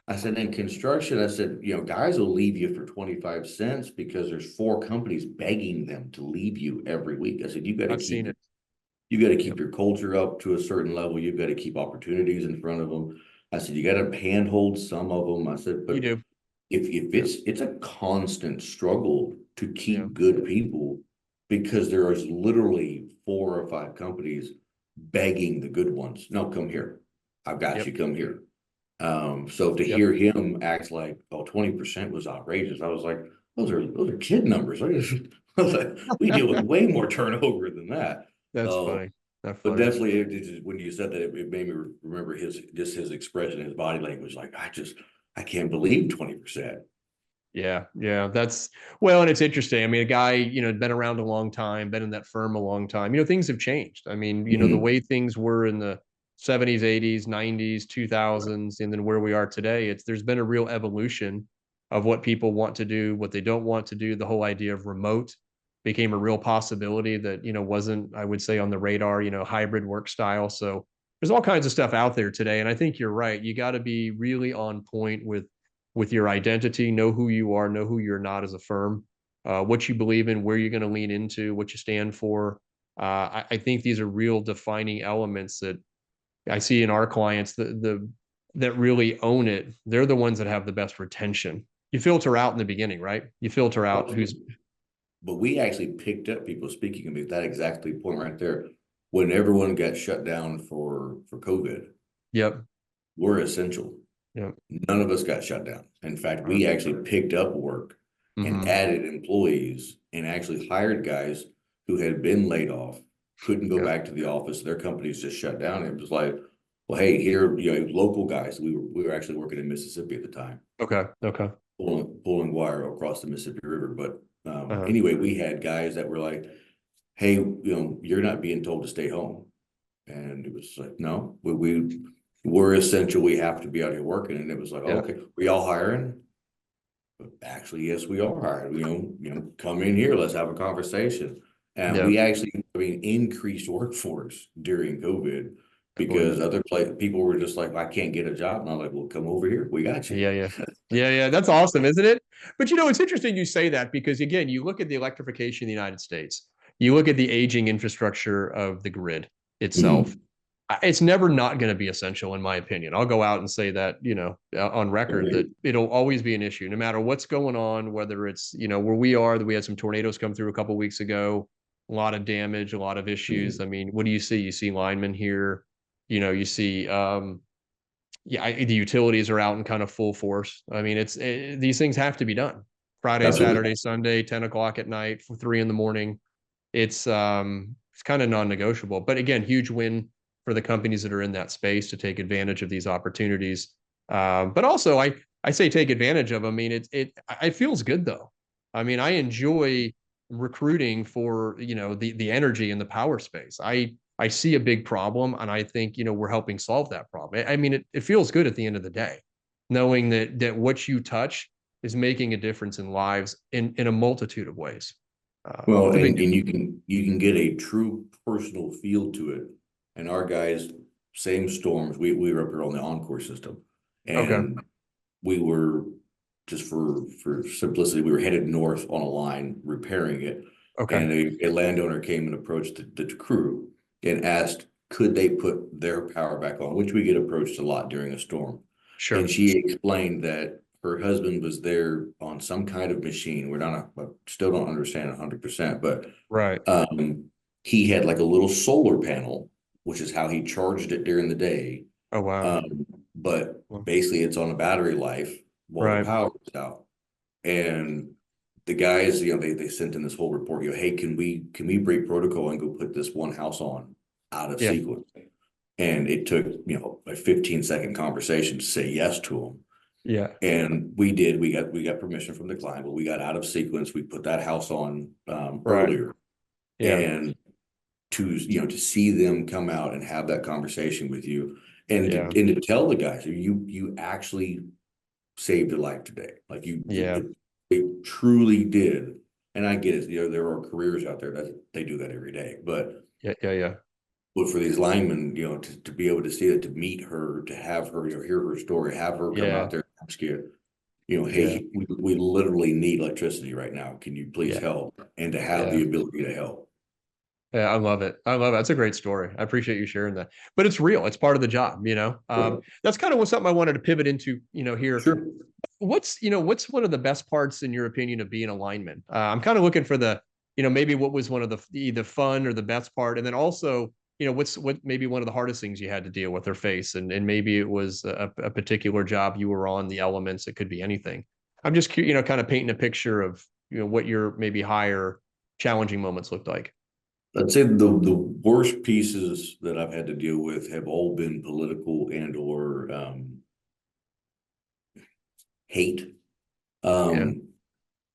I said, in construction, I said, guys will leave you for 25 cents because there's 4 companies begging them to leave you every week. I said, I've seen it. You got to keep your culture up to a certain level. You've got to keep opportunities in front of them. I said, you got to handhold some of them. I said, but You do. if it's a constant struggle to Yeah. keep good people because there is literally 4 or 5 companies begging the good ones. No, come here. I've got you, come here. So to hear him act like, 20% was outrageous. I was like, those are kid numbers. I was like, we deal with way more turnover than that. That's funny. That's But funny. definitely, when you said that, it made me remember his expression, his body language. Like, I can't believe 20%. Yeah. Yeah. Well, and it's interesting. I mean, a guy, been around a long time, been in that firm a long time, things have changed. I mean, the way things were in the 70s, 80s, 90s, 2000s, and then where we are today, there's been a real evolution of what people want to do, what they don't want to do. The whole idea of remote became a real possibility that, wasn't, I would say, on the radar, hybrid work style. So there's all kinds of stuff out there today. And I think you're right. You got to be really on point with your identity, know who you are, know who you're not as a firm, what you believe in, where you're going to lean into, what you stand for. I think these are real defining elements that I see in our clients that really own it. They're the ones that have the best retention. You filter out in the beginning, right? You filter out who's. But we actually picked up people, speaking of that exactly point right there, when everyone got shut down for COVID. Yep. We're essential. Yep. None of us got shut down. In fact, we actually picked up work and added employees and actually hired guys who had been laid off, couldn't go back to the office. Their companies just shut down. It was like, well, hey, here, local guys. We were actually working in Mississippi at the time. Okay. Pulling wire across the Mississippi River. But anyway, we had guys that were like, hey, you're not being told to stay home. And it was like, no, we're essential. We have to be out here working. And it was like, okay, we all hiring? But actually, yes, we are hired. Come in here, let's have a conversation. And we actually, increased workforce during COVID because other people were just like, I can't get a job. And I'm like, well, come over here. We got you. Yeah. That's awesome, isn't it? But it's interesting you say that because again, you look at the electrification in the United States, you look at the aging infrastructure of the grid itself. It's never not going to be essential, in my opinion. I'll go out and say that, on record, that it'll always be an issue, no matter what's going on, whether it's, where we are, that we had some tornadoes come through a couple of weeks ago, a lot of damage, a lot of issues. I mean, what do you see? You see linemen here, you see, the utilities are out in kind of full force. I mean, these things have to be done. Friday, Saturday, Sunday, 10 o'clock at night, 3 a.m. It's kind of non-negotiable, but again, huge win for the companies that are in that space to take advantage of these opportunities. But also I say take advantage of them. I mean, it feels good though. I mean, I enjoy recruiting for, the energy and the power space. I see a big problem and I think, we're helping solve that problem. I mean, it feels good at the end of the day, knowing that what you touch is making a difference in lives in a multitude of ways. Well, and you can get a true personal feel to it. And our guys, same storms. We were up here on the Encore system, and we were, just for simplicity, we were headed north on a line repairing it. And a landowner came and approached the crew and asked, could they put their power back on, which we get approached a lot during a storm. Sure. And she explained that her husband was there on some kind of machine. Still don't understand 100%, but he had like a little solar panel, which is how he charged it during the day. Oh, wow. But basically it's on a battery life while the power is out. And the guys, they sent in this whole report, hey, can we break protocol and go put this one house on out of Yeah. sequence? And it took, a 15-second conversation to say yes to them. Yeah. And we did. We got permission from the client, but we got out of sequence. We put that house on Right. earlier. Yeah. And to see them come out and have that conversation with you, and Yeah. to tell the guys, you actually saved a life today. Like Yeah. they truly did. And I get it. There are careers out there that they do that every day, but Yeah. but for these linemen, to be able to see it, to meet her, to have her, hear her story, have her come Yeah. out there and ask you, Yeah. hey, we literally need electricity right now. Can you please Yeah. help? And to have Yeah. the ability to help. Yeah, I love it. I love it. That's a great story. I appreciate you sharing that. But it's real. It's part of the job, That's kind of what something I wanted to pivot into, here. Sure. What's one of the best parts in your opinion of being a lineman? I'm kind of looking for maybe what was one of the fun or the best part, and then also, what maybe one of the hardest things you had to deal with or face, and maybe it was a particular job you were on, the elements. It could be anything. I'm just kind of painting a picture of what your maybe higher challenging moments looked like. I'd say the worst pieces that I've had to deal with have all been political and or hate. Yeah.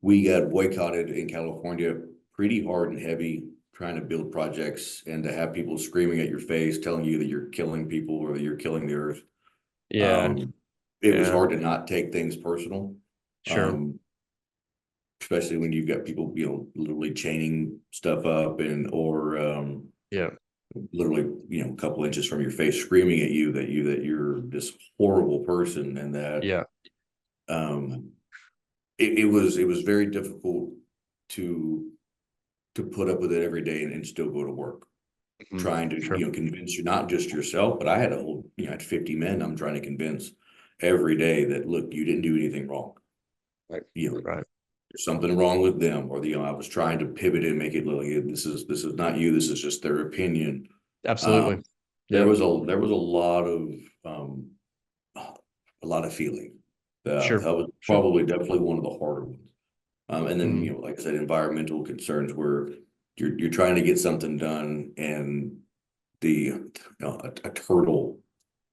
We got boycotted in California pretty hard and heavy, trying to build projects, and to have people screaming at your face, telling you that you're killing people or that you're killing the earth. Yeah. It was Yeah. hard to not take things personal. Sure. Especially when you've got people, literally chaining stuff up or Yeah. literally, a couple inches from your face, screaming at you that you're this horrible person, and that Yeah. it was very difficult to put up with it every day and still go to work, trying to Sure. convince you, not just yourself, but I had a whole, I had 50 men I'm trying to convince every day that, look, you didn't do anything wrong. Right. There's something wrong with them, or I was trying to pivot and make it look like this is not you, this is just their opinion. Absolutely. There was a lot of feeling. Sure. That was Sure. probably definitely one of the harder ones. And then, Mm. like I said, environmental concerns where you're trying to get something done, and a turtle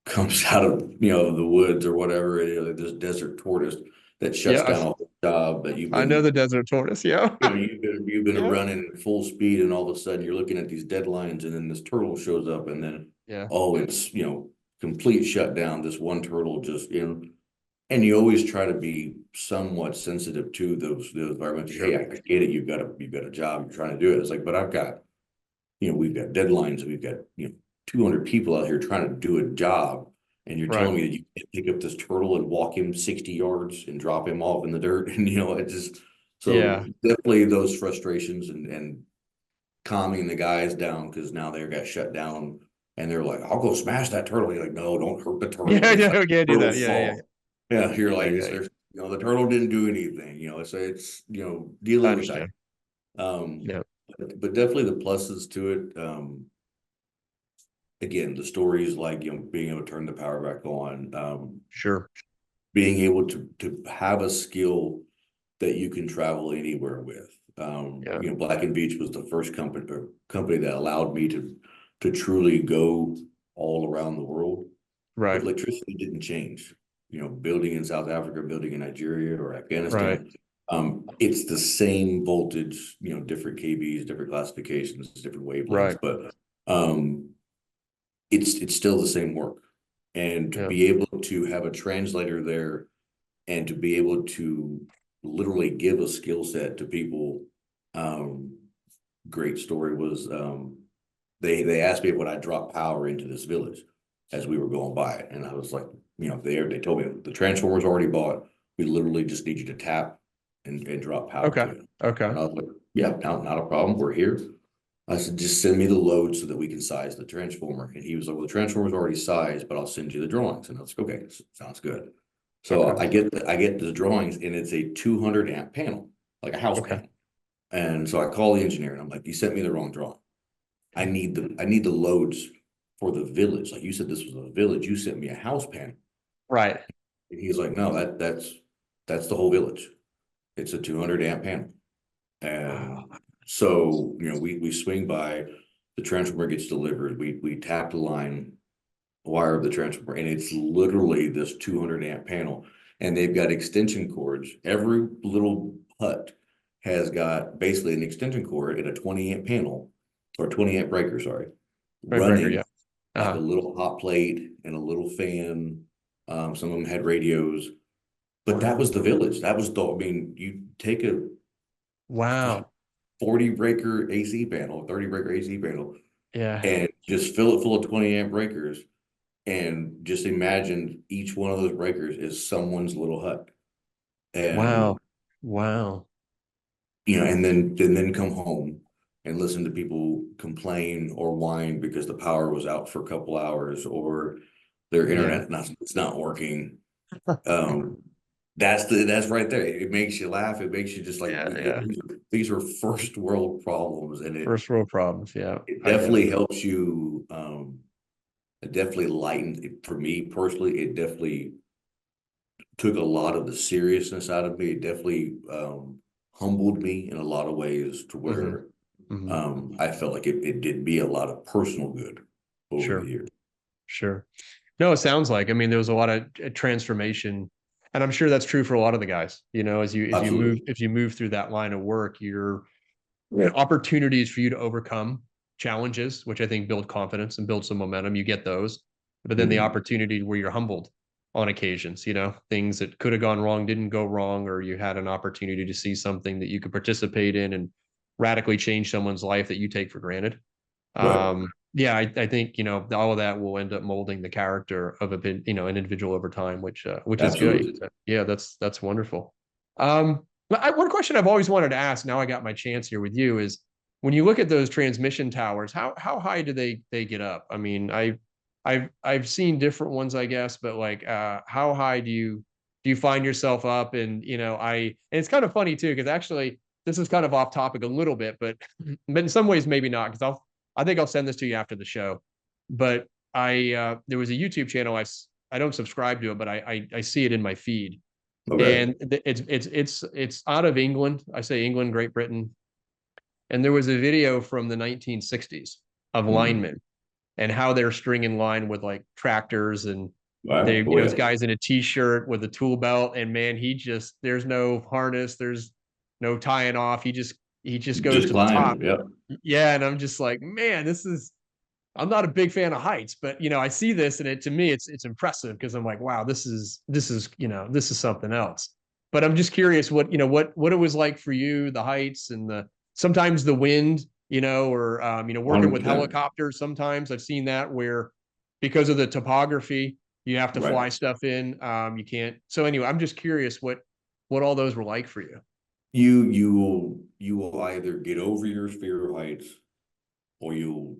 comes out of the woods or whatever, this desert tortoise that shuts Yeah. down a whole job that you've I know been the desert tortoise. Yeah. you've been Yeah. running full speed, and all of a sudden you're looking at these deadlines, and then this turtle shows up, and then Yeah. it's complete shutdown. This one turtle just and you always try to be somewhat sensitive to those environments. Sure. Hey, I get it. You've got a job. You're trying to do it. It's like, but I've got, we've got deadlines. We've got 200 people out here trying to do a job, and you're telling me that you can pick up this turtle and walk him 60 yards and drop him off in the dirt, and it just definitely those frustrations and calming the guys down, because now they got shut down. And they're like, I'll go smash that turtle. You're like, no, don't hurt the turtle. Yeah. It's Yeah. like, We can't do that. turtle's Yeah. Yeah. fault. Yeah, you're like, Yeah. there's, the turtle didn't do anything. It's I dealing with understand. that. Yeah. But definitely the pluses to it. Again, the stories like being able to turn the power back on. Sure. Being able to have a skill that you can travel anywhere with. Yeah. Black and Beach was the first company that allowed me to truly go all around the world. Right. But electricity didn't change. Building in South Africa, building in Nigeria or Afghanistan. It's the same voltage, different KVs, different classifications, different wavelengths, but it's still the same work. And to be able to have a translator there, and to be able to literally give a skill set to people. Great story was they asked me would I drop power into this village as we were going by it, and I was like, they told me the transformer's already bought. We literally just need you to tap and drop power to it. Okay. And I was like, yeah, not a problem. We're here. I said, just send me the load so that we can size the transformer. And he was like, well, the transformer's already sized, but I'll send you the drawings. And I was like, okay, sounds good. So I get the drawings, and it's a 200 amp panel, like a house panel. And so I call the engineer, and I'm like, you sent me the wrong drawing. I need the loads for the village. Like, you said this was a village. You sent me a house panel. Right. And he's like, no, that's the whole village. It's a 200 amp panel. And Wow. so, we swing by, the transformer gets delivered. We tap the line, wire the transformer, and it's literally this 200 amp panel. And they've got extension cords. Every little hut has got basically an extension cord and a 20 amp panel, or 20 amp breaker, sorry, Right, breaker, running yeah. like a little hot plate and a little fan. Some of them had radios, but that was the village. That was I mean, you take a Wow. 40 breaker AC panel, 30 breaker AC panel, Yeah. and just fill it full of 20 amp breakers, and just imagine each one of those breakers is someone's little hut. And Wow. Wow. and then come home and listen to people complain or whine because the power was out for a couple hours, or their Yeah. internet it's not working. Um, that's right there. It makes you laugh. It makes you just like, Yeah. Yeah. these are first world problems, and it First world problems. Yeah. it I get definitely that. helps you. It definitely lightened it for me personally. It definitely took a lot of the seriousness out of me. It definitely humbled me in a lot of ways, to Hmm. where Hmm. I felt like it did me a lot of personal good over the Sure. years. Sure. No, it sounds like, I mean, there was a lot of transformation, and I'm sure that's true for a lot of the guys, Absolutely. as you move through that line of work, opportunities for you to overcome challenges, which I think build confidence and build some momentum. You get those, but then the Mhm. opportunity where you're humbled on occasions, things that could have gone wrong, didn't go wrong, or you had an opportunity to see something that you could participate in and radically change someone's life that you take for granted. Right. Yeah, I think, all of that will end up molding the character of an individual over time, which is good. Absolutely. Yeah, that's wonderful. One question I've always wanted to ask, now I got my chance here with you, is when you look at those transmission towers, how high do they get up? I mean, I've seen different ones, I guess, but like, how high do you find yourself up? And, and it's kind of funny too, because actually this is kind of off topic a little bit, but in some ways, maybe not, because I think I'll send this to you after the show. But there was a YouTube channel, I don't subscribe to it, but I see it in my feed, Okay. and it's out of England. I say England, Great Britain, and there was a video from the 1960s of Mhm. linemen and how they're stringing line with like tractors, and Right. Oh this yeah. guy's in a t-shirt with a tool belt, and man, there's no harness, there's no tying off. He just goes Just to the top. climbing. Yep. Yeah, and I'm just like, man, I'm not a big fan of heights, but I see this, and to me it's impressive, because I'm like, wow, this is something else. But I'm just curious what it was like for you, the heights and sometimes the wind, or working with 100%. helicopters. Sometimes I've seen that where, because of the topography, you have to Right. fly stuff in. You can't. So anyway, I'm just curious what all those were like for you. You will either get over your fear of heights, or you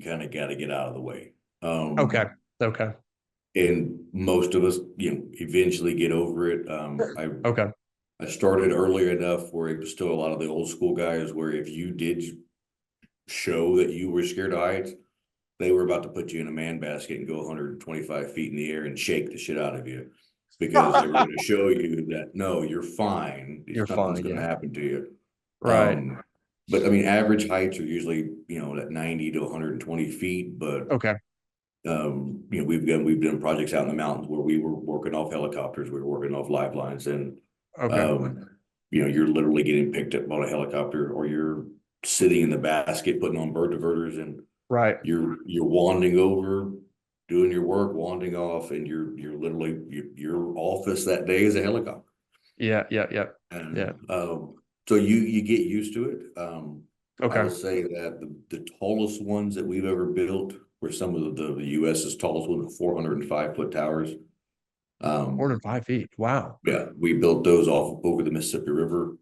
kind of got to get out of the way. Okay. Um, Okay. and most of us, eventually get over it. Okay. I started earlier enough where it was still a lot of the old school guys, where if you did show that you were scared of heights, they were about to put you in a man basket and go 125 feet in the air and shake the shit out of you, because they were going to show you that no, you're fine. You're Nothing's fine. going to Yeah. happen to you. Right. But I mean, average heights are usually, at 90 to 120 feet. But Okay. we've done projects out in the mountains where we were working off helicopters, we were working off lifelines, and Okay. um, you're literally getting picked up by a helicopter, or you're sitting in the basket putting on bird diverters, and Right. you're wanding over, doing your work, wanding off, and you're literally your office that day is a helicopter. Yeah. Yeah. Yeah. Yeah. And so you get used to it. I Okay. will say that the tallest ones that we've ever built were some of the US's tallest ones, 405-foot towers. More Um, than 5 feet. Wow. yeah, we built those off over the Mississippi River,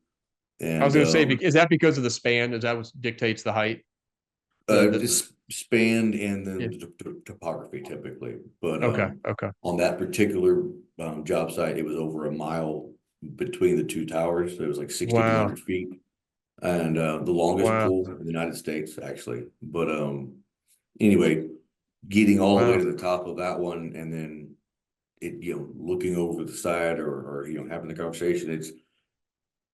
I was and going to say, is that because of the span? Is that what dictates the height? The just spanned, and Yeah. then the topography typically. But Okay. Okay. on that particular job site, it was over a mile between the two towers. So it was like Wow. 6,200 feet, and the longest Wow. pole in the United States, actually. But anyway, getting all the way Wow. to the top of that one, and then looking over the side, or having the conversation,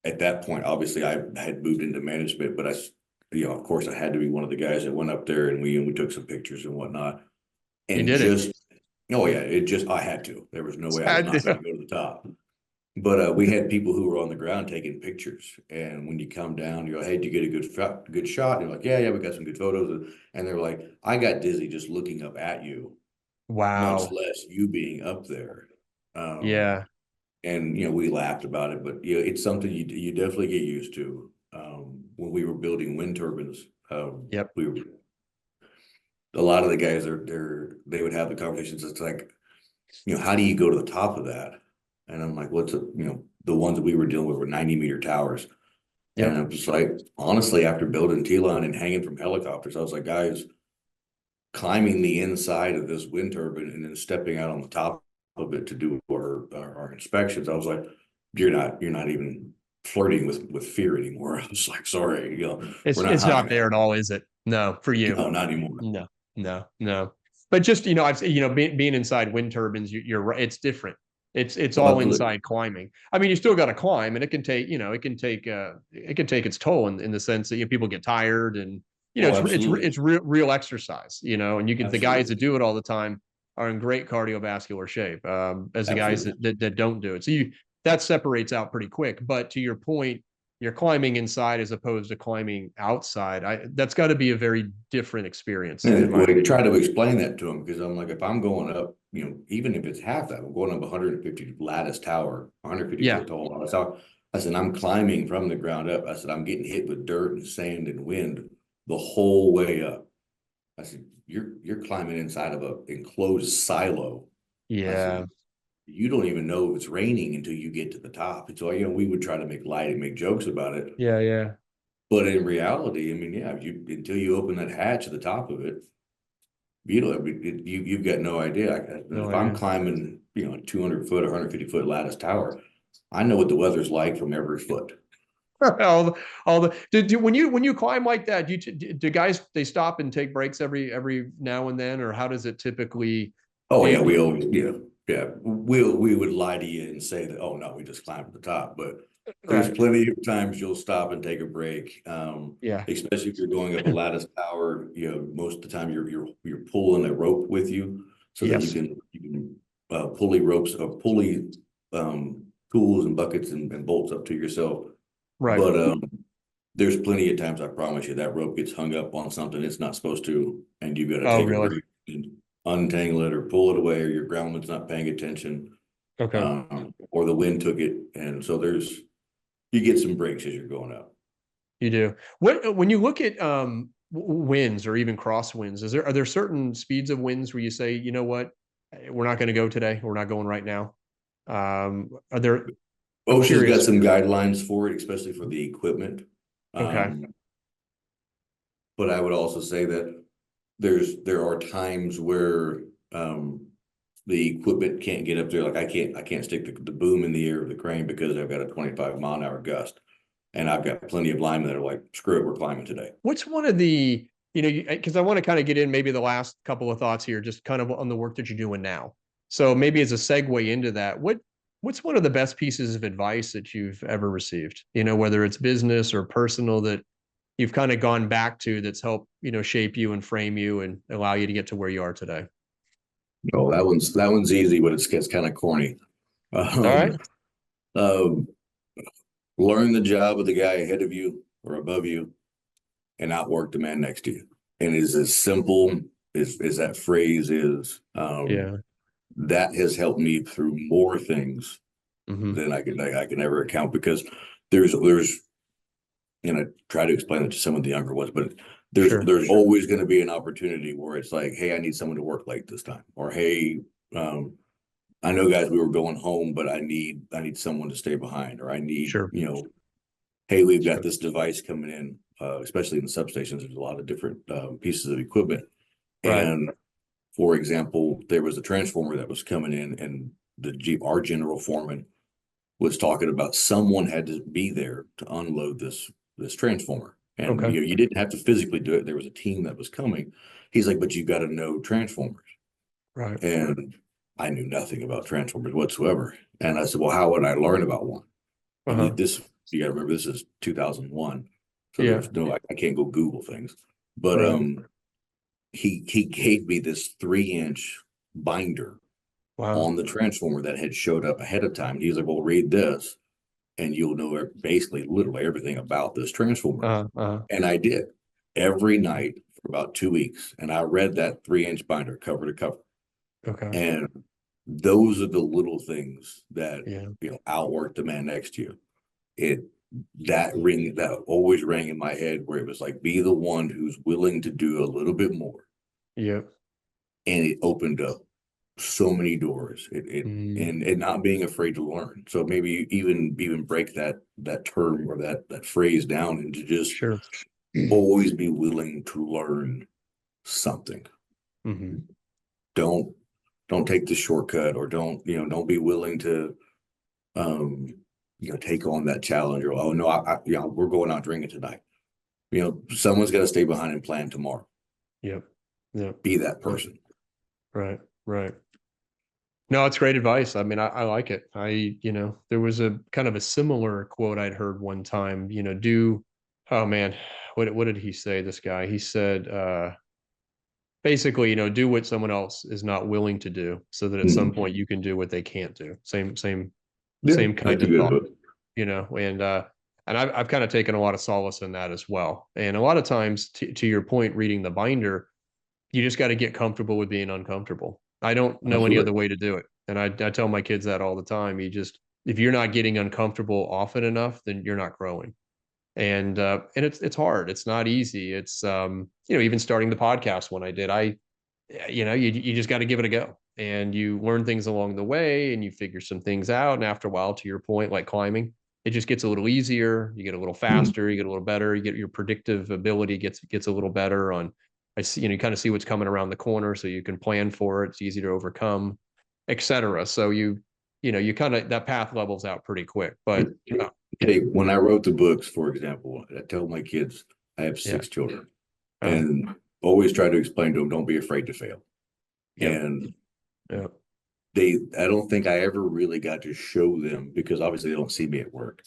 at that point, obviously I had moved into management, but of course I had to be one of the guys that went up there, and we took some pictures and whatnot. You And did it. just, oh yeah, I had to. There was no way I was Had not to. going to go to the top. But we had people who were on the ground taking pictures. And when you come down, you're like, hey, did you get a good shot? And you're like, yeah, we got some good photos. And they're like, I got dizzy just looking up at you, much Wow. less you being up there. Yeah. And we laughed about it, but it's something you definitely get used to. When we were building wind turbines, Yep. we were a lot of the guys they would have the conversations. It's like, how do you go to the top of that? And I'm like, the ones that we were dealing with were 90-meter towers. And Yep. I'm just like, honestly, after building T-line and hanging from helicopters, I was like, guys, climbing the inside of this wind turbine and then stepping out on the top of it to do our inspections. I was like, you're not even flirting with fear anymore. I was like, sorry, we're not It's not high. there at all, is it? No, for you. No, not anymore. No. But just, I've being inside wind turbines, you're right. It's different. It's all Absolutely. inside climbing. I mean, you still got to climb, and it can take, it can take its toll in the sense that people get tired, and Oh, absolutely. it's real exercise, and the guys that Absolutely. do it all the time are in great cardiovascular shape, as the guys Absolutely. that don't do it. So that separates out pretty quick. But to your point, you're climbing inside as opposed to climbing outside. That's got to be a very different experience, in And my we try opinion. to explain that to them, because I'm like, if I'm going up, even if it's half that, I'm going up 150 lattice tower, 150 Yeah, foot tall lattice tower. I said, I'm climbing from the ground up. I said, I'm getting hit with dirt and sand and wind the whole way up. I said, you're climbing inside of a enclosed silo. I yeah, said, you don't even know if it's raining until you get to the top. And so, we would try to make light and make jokes about it. yeah. But in reality, I mean, yeah, until you open that hatch at the top of it, you've got no idea. No If I'm idea. climbing, 200 foot or 150 foot lattice tower, I know what the weather's like from every foot. When you climb like that, do guys they stop and take breaks every now and then, or how does it typically? Oh Do yeah, you, we always, we would lie to you and say that, oh no, we just climbed to the top. But there's right? plenty of times you'll stop and take a break. Yeah. Especially if you're going up a lattice tower, most of the time you're pulling a rope with you so that Yes. you can pulley ropes or pulley tools and buckets and bolts up to yourself. Right. But there's plenty of times, I promise you, that rope gets hung up on something it's not supposed to, and you've got to Oh, take a really? break and untangle it or pull it away, or your groundman's not paying attention, Okay. or the wind took it. And so you get some breaks as you're going up. You do. When you look at winds or even crosswinds, are there certain speeds of winds where you say, you know what, we're not going to go today. We're not going right now. Are there? I'm OSHA's got curious. some guidelines for it, especially for the equipment. Okay. But I would also say that there are times where the equipment can't get up there. Like I can't stick the boom in the air of the crane because I've got a 25-mile-an-hour gust, and I've got plenty of linemen that are like, screw it, we're climbing today. What's one of the, because I want to kind of get in maybe the last couple of thoughts here, just kind of on the work that you're doing now. So maybe as a segue into that, what's one of the best pieces of advice that you've ever received? Whether it's business or personal, that you've kind of gone back to, that's helped, shape you and frame you and allow you to get to where you are today. Oh, that one's easy, but gets kind of corny. All right. Um, um, Learn the job of the guy ahead of you or above you, and outwork the man next to you. And it's as simple as that phrase is. Yeah. That has helped me through more things Mm-hmm. than I can ever account, because there's and I try to explain it to some of the younger ones, but there's always going to be an opportunity where it's like, hey, I need someone to work late this time, or hey, I know, guys, we were going home, but I need someone to stay behind, or I need, Sure. Hey, we've got this device coming in, especially in the substations. There's a lot of different pieces of equipment. Right. And for example, there was a transformer that was coming in, and our general foreman was talking about someone had to be there to unload this transformer. And Okay. you didn't have to physically do it. There was a team that was coming. He's like, but you got to know transformers. Right. And I knew nothing about transformers whatsoever. And I said, well, how would I learn about one? And Uh-huh. you gotta remember this is 2001. So Yeah. there's no, I can't go Google things, but, Right. he gave me this 3-inch binder Wow. on the transformer that had showed up ahead of time. He was like, well, read this and you'll know basically literally everything about this transformer. Uh-huh. And I did every night for about 2 weeks. And I read that 3-inch binder cover to cover. Okay. And those are the little things that, Yeah. outwork the man next to you. That always rang in my head where it was like, be the one who's willing to do a little bit more. Yep. And it opened up so many doors. And not being afraid to learn. So maybe even break that term or that phrase down into just Sure. always be willing to learn something. Mm-hmm. Don't take the shortcut, or don't be willing to take on that challenge, or, oh no, we're going out drinking tonight. Someone's got to stay behind and plan tomorrow. Yep. Yep. Be that Yep. person. Right. Right. No, it's great advice. I mean, I like it. There was a kind of a similar quote I'd heard one time, oh man, what did he say? This guy, he said, basically, do what someone else is not willing to do so that at some point you can do what they can't do. Same Yeah, kind that's a of good thought, book. and I've kind of taken a lot of solace in that as well. And a lot of times, to your point, reading the binder, you just got to get comfortable with being uncomfortable. I don't know any other Absolutely. way to do it. And I tell my kids that all the time. If you're not getting uncomfortable often enough, then you're not growing. And it's hard. It's not easy. It's, even starting the podcast when I did, you just got to give it a go, and you learn things along the way and you figure some things out. And after a while, to your point, like climbing, it just gets a little easier. You get a little faster, you get a little better, you get your predictive ability gets a little better on, I see, you kind of see what's coming around the corner so you can plan for it. It's easy to overcome, etc. So you kind of, that path levels out pretty quick, but Hey, when I wrote the books, for example, I tell my kids, I have yeah. 6 children, and always try to explain to them, don't be afraid to fail. Yep. And Yep. I don't think I ever really got to show them, because obviously they don't see me at work.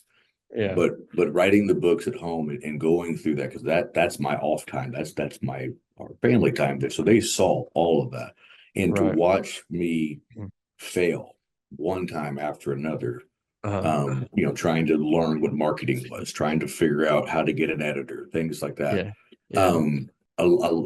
Yeah. But writing the books at home and going through that, because that's my off time. That's our family time there. So they saw all of that. And to Right. watch me fail one time after another, trying to learn what marketing was, trying to figure out how to get an editor, things like that. Yeah. Yeah.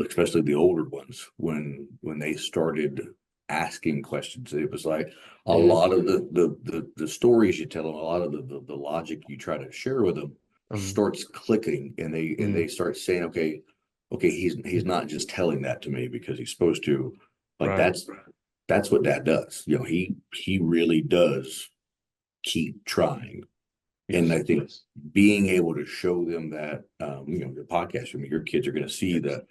Especially the older ones, when they started asking questions, it was like a lot of the stories you tell them, a lot of the logic you try to share with them starts clicking, and they start saying, okay, he's not just telling that to me because he's supposed to. Like, Right. that's what Dad does. He really does keep trying. And I think being able to show them that, the podcast, your kids are going to see that,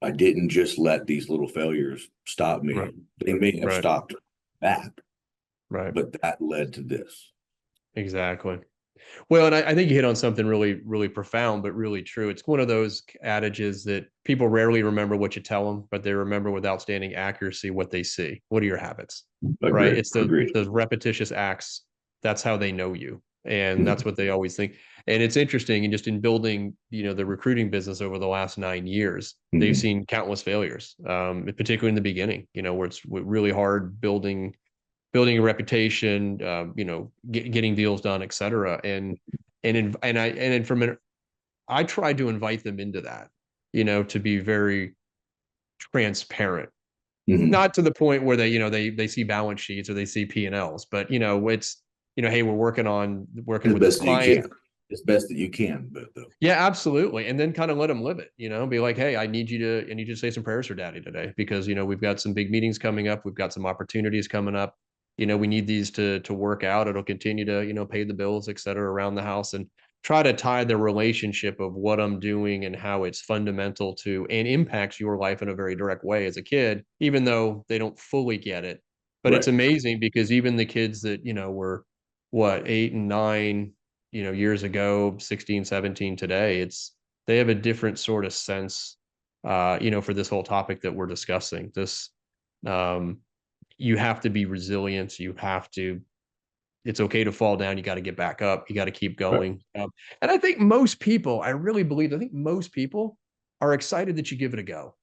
I didn't just let these little failures stop me. Right. They may have Right. stopped that, Right. but that led to this. Exactly. Well, and I think you hit on something really, really profound, but really true. It's one of those adages that people rarely remember what you tell them, but they remember with outstanding accuracy what they see. What are your habits? Right? It's those repetitious acts. That's how they know you. And that's what they always think. And it's interesting, and just in building, the recruiting business over the last 9 years, they've seen countless failures, particularly in the beginning, where it's really hard building a reputation, getting deals done, et cetera. I tried to invite them into that, to be very transparent, not to the point where they see balance sheets or they see P&Ls, but it's, hey, we're working with this client. It's best that you can, but yeah, absolutely. And then kind of let them live it, be like, hey, I need you to say some prayers for Daddy today, because, we've got some big meetings coming up. We've got some opportunities coming up. We need these to work out. It'll continue to, pay the bills, et cetera, around the house, and try to tie the relationship of what I'm doing and how it's fundamental to and impacts your life in a very direct way as a kid, even though they don't fully get it. But It's amazing, because even the kids that, were 8 and 9, years ago, 16, 17 today, they have a different sort of sense, for this whole topic that we're discussing. You have to be resilient. You have to it's okay to fall down. You got to get back up. You got to keep Right. going. And I think most people, I really believe, I think most people are excited that you give it a go.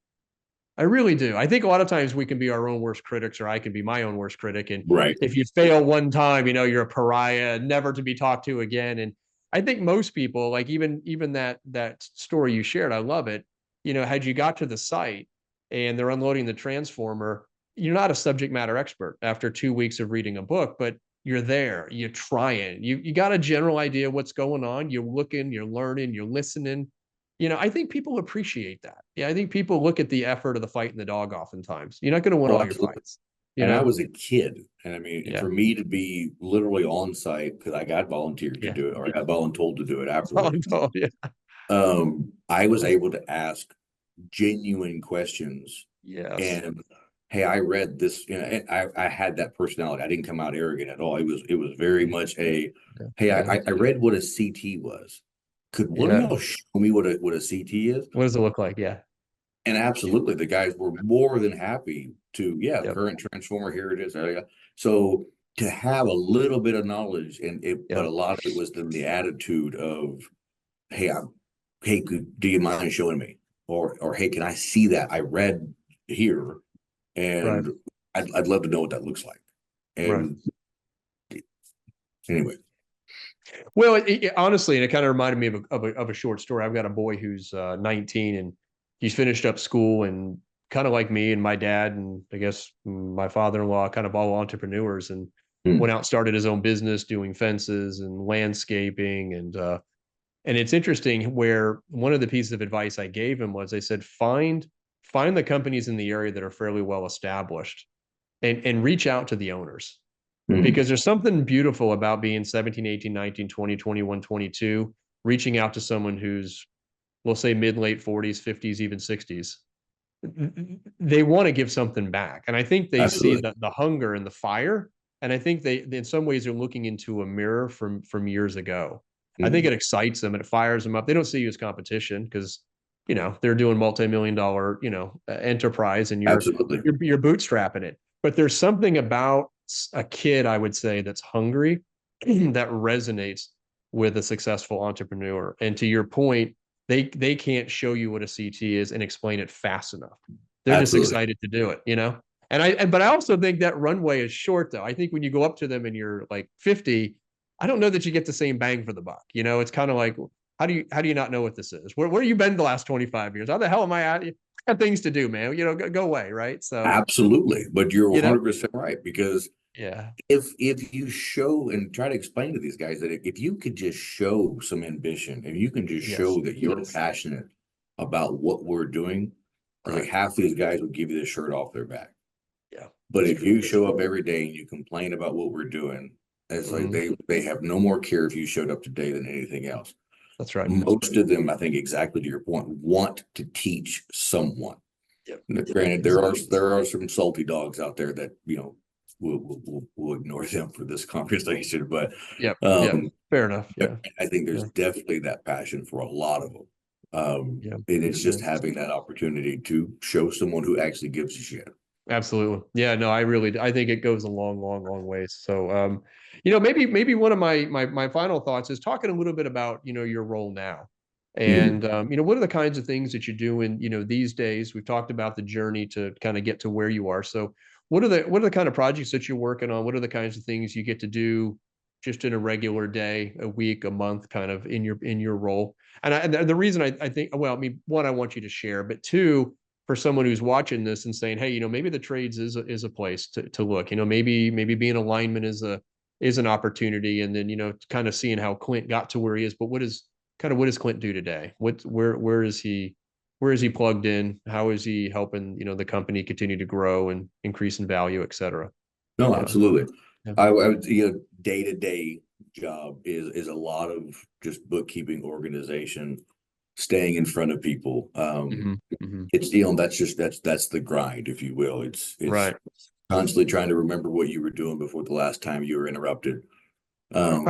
I really do. I think a lot of times we can be our own worst critics, or I can be my own worst critic. And Right. if you fail one time, you're a pariah, never to be talked to again. And I think most people, like even that story you shared, I love it. Had you got to the site and they're unloading the transformer, you're not a subject matter expert after 2 weeks of reading a book, but you're there, you're trying, you got a general idea what's going on. You're looking, you're learning, you're listening. I think people appreciate that. Yeah, I think people look at the effort of the fight and the dog oftentimes. You're not going to win Oh, all your absolutely. fights, And I was a kid. And I mean, Yeah. for me to be literally on site, because I got volunteered to Yeah. do it, or I got voluntold to do it Oh, afterwards. no, yeah. I was able to ask genuine questions. Yes. And hey, I read this, and I had that personality. I didn't come out arrogant at all. It was very much a, Yeah. hey, Yeah. I read what a CT was. Could one of Yeah. y'all show me what a CT is? What does it look like? Yeah. And absolutely, the guys were more than happy to, yeah, Yep. current transformer, here it is. So to have a little bit of knowledge, but a Yep. lot of it was the attitude of, hey, hey, do you mind showing me? Or hey, can I see that? I read here, Right. and I'd love to know what that looks like. Right. And anyway, Well, honestly, and it kind of reminded me of a short story. I've got a boy who's 19, and he's finished up school, and kind of like me and my dad, and I guess my father-in-law, kind of all entrepreneurs, and hmm, went out and started his own business doing fences and landscaping. And it's interesting where one of the pieces of advice I gave him was, I said, find the companies in the area that are fairly well established, and reach out to the owners, hmm, because there's something beautiful about being 17, 18, 19, 20, 21, 22, reaching out to someone who's, we'll say, mid, late 40s, 50s, even 60s. They want to give something back. And I think they see absolutely. the hunger and the fire. And I think they in some ways, are looking into a mirror from years ago. I think Hmm, it excites them and it fires them up. They don't see you as competition because, they're doing multi-million-dollar, enterprise, and you're, absolutely. you're, you're bootstrapping it. But there's something about a kid, I would say, that's hungry that resonates with a successful entrepreneur. And to your point, they can't show you what a CT is and explain it fast enough. They're just Absolutely. excited to do it. But I also think that runway is short, though. I think when you go up to them and you're like 50, I don't know that you get the same bang for the buck. It's kind of like, how do you not know what this is? Where you been the last 25 years? How the hell am I at? I got things to do, man. Go away, right? So, Absolutely. But you're you know, 100% right, because yeah, if you show and try to explain to these guys that if you could just show some ambition, if you can just yes, show that you're passionate about what we're doing, I was like, right, half these guys would give you the shirt off their back. yeah, But that's if true. you show up every day and you complain about what we're doing, it's like Mhm. they have no more care if you showed up today than anything else. That's right. Most of them, I think, exactly to your point, want to teach someone. Yep. Now, granted, there are some salty dogs out there that we'll ignore them for this conversation, but Yep. Yep. um, Fair enough. yeah, Yeah. I think Yeah. there's definitely that passion for a lot of them. Yeah. And it's Yeah. just having that opportunity to show someone who actually gives a shit. Absolutely. Yeah, no, I think it goes a long, long, long ways. So, maybe one of my final thoughts is talking a little bit about, your role now. Mhm. And what are the kinds of things that you're doing, these days? We've talked about the journey to kind of get to where you are. So, what are the kind of projects that you're working on? What are the kinds of things you get to do just in a regular day, a week, a month, kind of in your role? And the reason I think, well, I mean, one, I want you to share, but two, for someone who's watching this and saying, hey, maybe the trades is a place to look. Maybe being a lineman is an opportunity, and then kind of seeing how Clint got to where he is. But what does Clint do today? Where is he plugged in? How is he helping the company continue to grow and increase in value, et cetera? No, Yeah. absolutely. Yeah. I would, day-to-day job is a lot of just bookkeeping, organization, staying in front of people. Hmm. Hmm. It's that's the grind, if you will. It's Right. constantly trying to remember what you were doing before the last time you were interrupted. Um,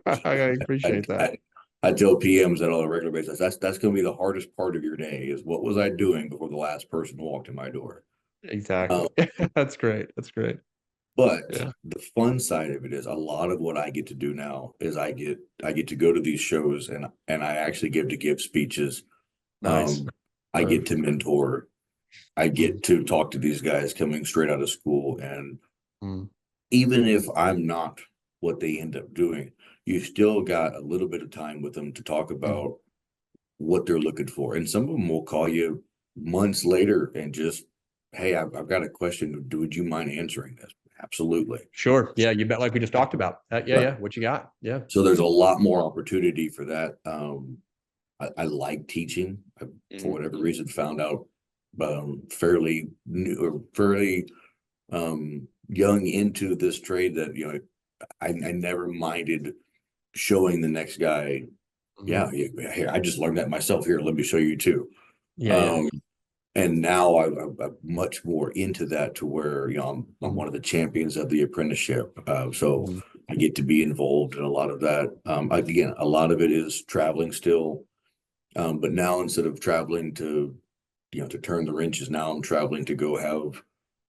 I I, appreciate that. I, I tell PMs that on a regular basis. That's going to be the hardest part of your day is what was I doing before the last person walked in my door. Exactly. Um, That's great. That's great. But Yeah. the fun side of it is a lot of what I get to do now is I get to go to these shows and I actually get to give speeches. Nice. I Uh, get to mentor. I mm, get to talk to these guys coming straight out of school. And mm, even if I'm not what they end up doing, you still got a little bit of time with them to talk mm. about what they're looking for. And some of them will call you months later and just, hey, I've got a question. Would you mind answering this? Absolutely. Sure. Yeah, you bet. Like we just talked about. Yeah, Right. yeah. What you got? Yeah. So there's a lot more opportunity for that. I like teaching. I, for Mm, whatever reason, found out fairly new or fairly young into this trade that, I never minded showing the next guy. mhm. Yeah, here, I just learned that myself. Here, let me show you too. Yeah, yeah. Um, and now I'm much more into that to where, I'm Mhm, one of the champions of the apprenticeship. So mhm, I get to be involved in a lot of that. Again, a lot of it is traveling still. But now instead of traveling to turn the wrenches, now I'm traveling to go have,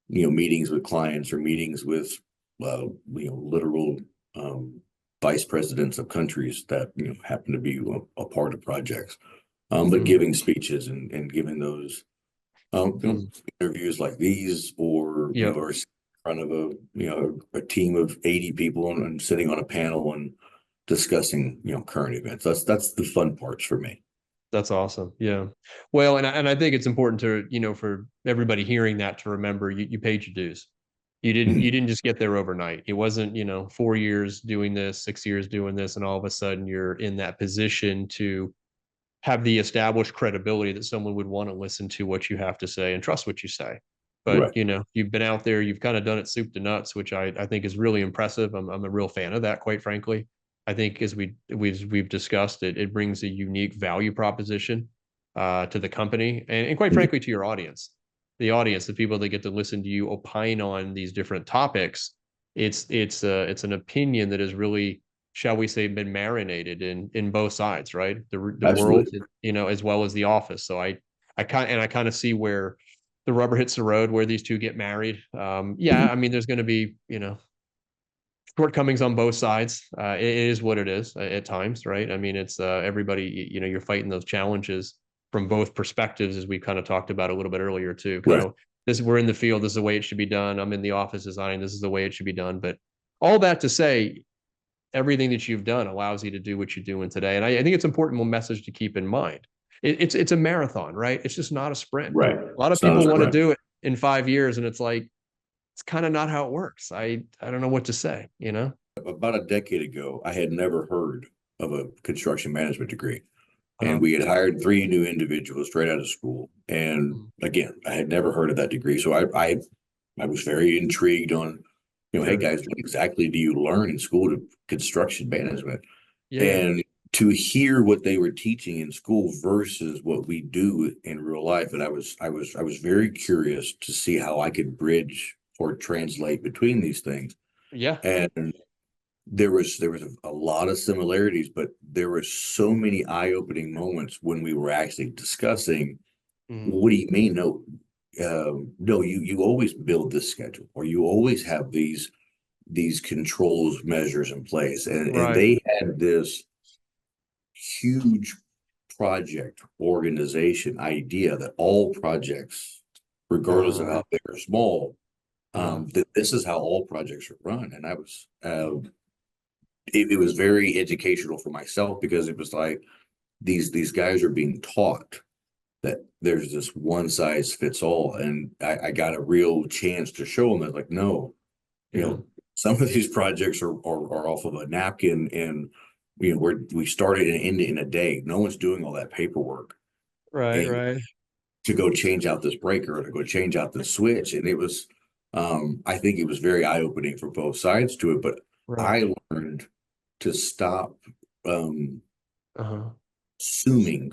meetings with clients or meetings with, literal, um, vice presidents of countries that, happen to be a part of projects. But mhm, giving speeches and giving those, mhm. interviews like these, or, Yep. or in front of a team of 80 people and sitting on a panel and discussing, current events. That's the fun parts for me. That's awesome. Yeah. Well, and I think it's important to, for everybody hearing that to remember you paid your dues. You Mhm. didn't just get there overnight. It wasn't, 4 years doing this, 6 years doing this, and all of a sudden you're in that position to have the established credibility that someone would want to listen to what you have to say and trust what you say. But, Right. you've been out there, you've kind of done it soup to nuts, which I think is really impressive. I'm a real fan of that, quite frankly. I think as we've discussed it, it brings a unique value proposition to the company and quite Mhm. frankly to your audience. The audience, the people that get to listen to you opine on these different topics. It's an opinion that is really, shall we say, been marinated in both sides, right? The world, Absolutely. as well as the office. So I kind of see where the rubber hits the road, where these two get married. Mhm. Yeah, I mean, there's going to be, shortcomings on both sides. It is what it is at times, right? I mean, it's everybody, you're fighting those challenges from both perspectives, as we kind of talked about a little bit earlier too. Kind Right. of this, we're in the field, this is the way it should be done. I'm in the office designing, this is the way it should be done. But all that to say, everything that you've done allows you to do what you're doing today. And I think it's an important message to keep in mind. It's a marathon, right? It's just not a sprint. Right. A lot of It's not a people want to sprint. do it in 5 years, and it's like it's kind of not how it works. I don't know what to say. About a decade ago, I had never heard of a construction management degree. And Uh, we had hired three new individuals straight out of school. And mm, again, I had never heard of that degree. So I was very intrigued on, hey sure. guys, what exactly do you learn in school to construction management? Yeah, yeah. And to hear what they were teaching in school versus what we do in real life. And I was very curious to see how I could bridge or translate between these things. Yeah. And there was a lot of similarities, but there were so many eye-opening moments when we were actually discussing, Mm, what do you mean? No, no, you always build this schedule, or you always have these controls measures in place. And right. they had this huge project organization idea that all projects, regardless of Uh, how big or small, uh, that this is how all projects are run. And I was it was very educational for myself, because it was like these guys are being taught that there's this one size fits all. And I got a real chance to show them that, like, no, yeah. some of these projects are off of a napkin, and we started and ended in a day. No one's doing all that paperwork Right, and right, to go change out this breaker or to go change out this switch. And it was, I think it was very eye-opening for both sides to it. But right. I learned to stop um Uh-huh. assuming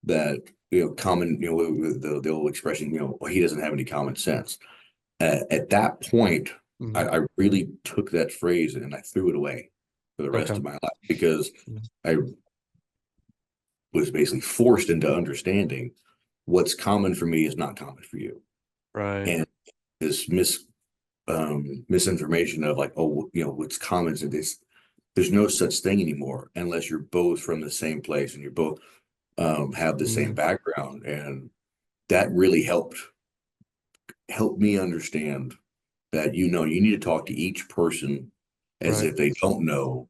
that, common, the old expression, well, he doesn't have any common sense. At that point, Mhm. I really took that phrase and I threw it away for the rest Okay. of my life, because Mhm. I was basically forced into understanding what's common for me is not common for you. Right. And this misinformation of like, oh, what's common in this. There's no such thing anymore unless you're both from the same place and you both have the same background. And that really helped me understand that, you need to talk to each person as if they don't know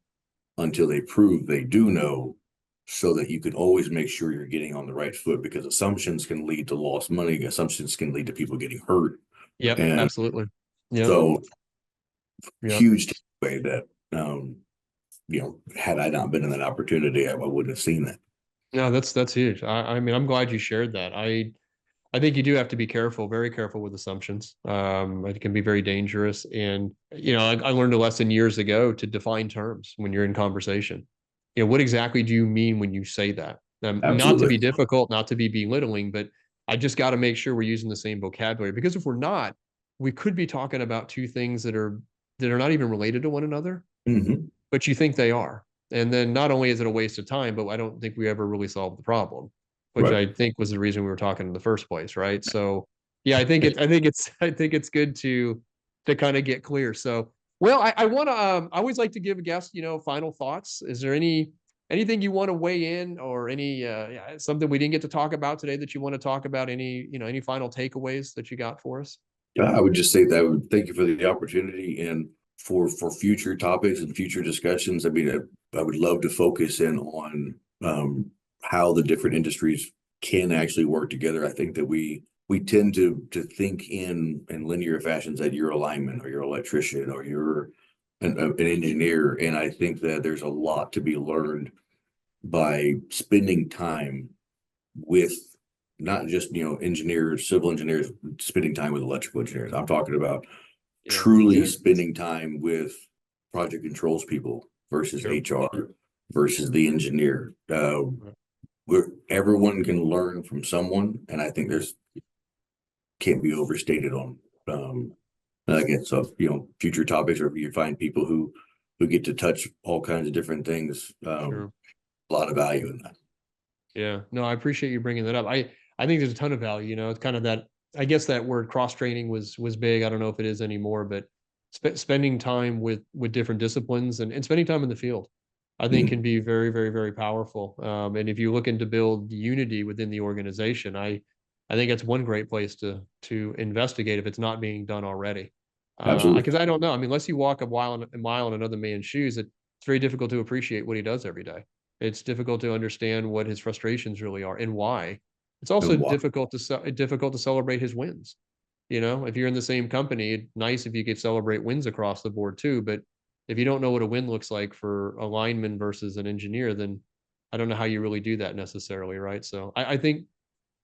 until they prove they do know, so that you can always make sure you're getting on the right foot, because assumptions can lead to lost money. Assumptions can lead to people getting hurt. Yep, And absolutely. Yep. so Yep. huge takeaway that, had I not been in that opportunity, I wouldn't have seen that. No, that's huge. I mean, I'm glad you shared that. I think you do have to be careful, very careful with assumptions. It can be very dangerous. And, I learned a lesson years ago to define terms when you're in conversation. What exactly do you mean when you say that? Not to Absolutely. be difficult, not to be belittling, but I just got to make sure we're using the same vocabulary, because if we're not, we could be talking about two things that are not even related to one another, Mhm. but you think they are. And then not only is it a waste of time, but I don't think we ever really solved the problem, which Right. I think was the reason we were talking in the first place, right? So yeah, I think it's good to kind of get clear. So well, I want to I always like to give a guest, final thoughts. Is there anything you want to weigh in, or any something we didn't get to talk about today that you want to talk about? Any final takeaways that you got for us? I would just say that I would thank you for the opportunity, and for future topics and future discussions. I mean, I would love to focus in on how the different industries can actually work together. I think that we tend to think in linear fashions, that you're a lineman or you're an electrician or you're an engineer, and I think that there's a lot to be learned by spending time with not just engineers, civil engineers, spending time with electrical engineers. I'm talking about truly spending time with project controls people versus HR versus the engineer. Where everyone can learn from someone, and I think there's can't be overstated on. Again, so future topics, or if you find people who get to touch all kinds of different things, a lot of value in that. Yeah, no, I appreciate you bringing that up. I think there's a ton of value. It's kind of that, I guess that word cross training was big. I don't know if it is anymore, but spending time with different disciplines and spending time in the field, I think can be very, very, very powerful. And if you're looking to build unity within the organization, I think that's one great place to investigate if it's not being done already. Absolutely. Because I don't know. I mean, unless you walk a mile in another man's shoes, it's very difficult to appreciate what he does every day. It's difficult to understand what his frustrations really are and why. It's also difficult to celebrate his wins. If you're in the same company, it's nice if you could celebrate wins across the board too. But if you don't know what a win looks like for a lineman versus an engineer, then I don't know how you really do that necessarily, right? So I think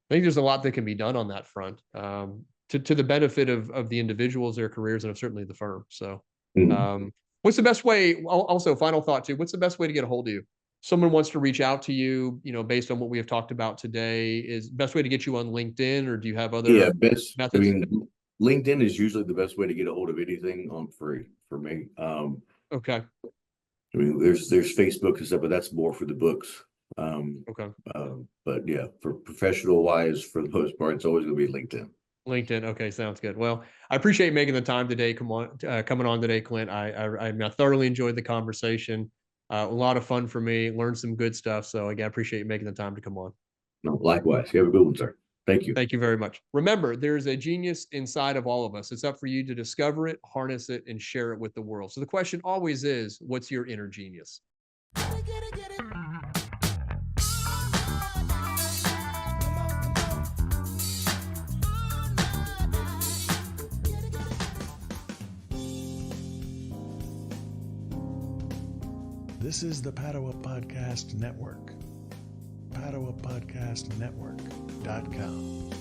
there's a lot that can be done on that front, to the benefit of the individuals, their careers, and certainly the firm. So, what's the best way? Also, final thought too. What's the best way to get a hold of you? Someone wants to reach out to you, based on what we have talked about today. Is best way to get you on LinkedIn, or do you have other best methods? I mean, LinkedIn is usually the best way to get a hold of anything for me. Okay. I mean, there's Facebook and stuff, but that's more for the books. Okay. But yeah, for professional wise, for the most part, it's always going to be LinkedIn. LinkedIn. Okay, sounds good. Well, I appreciate making the time today. Coming on today, Clint. I thoroughly enjoyed the conversation. A lot of fun for me. Learned some good stuff. So again, I appreciate you making the time to come on. No, likewise. You have a good one, sir. Thank you. Thank you very much. Remember, there's a genius inside of all of us. It's up for you to discover it, harness it, and share it with the world. So the question always is, what's your inner genius? This is the Padua Podcast Network. PaduaPodcastNetwork.com.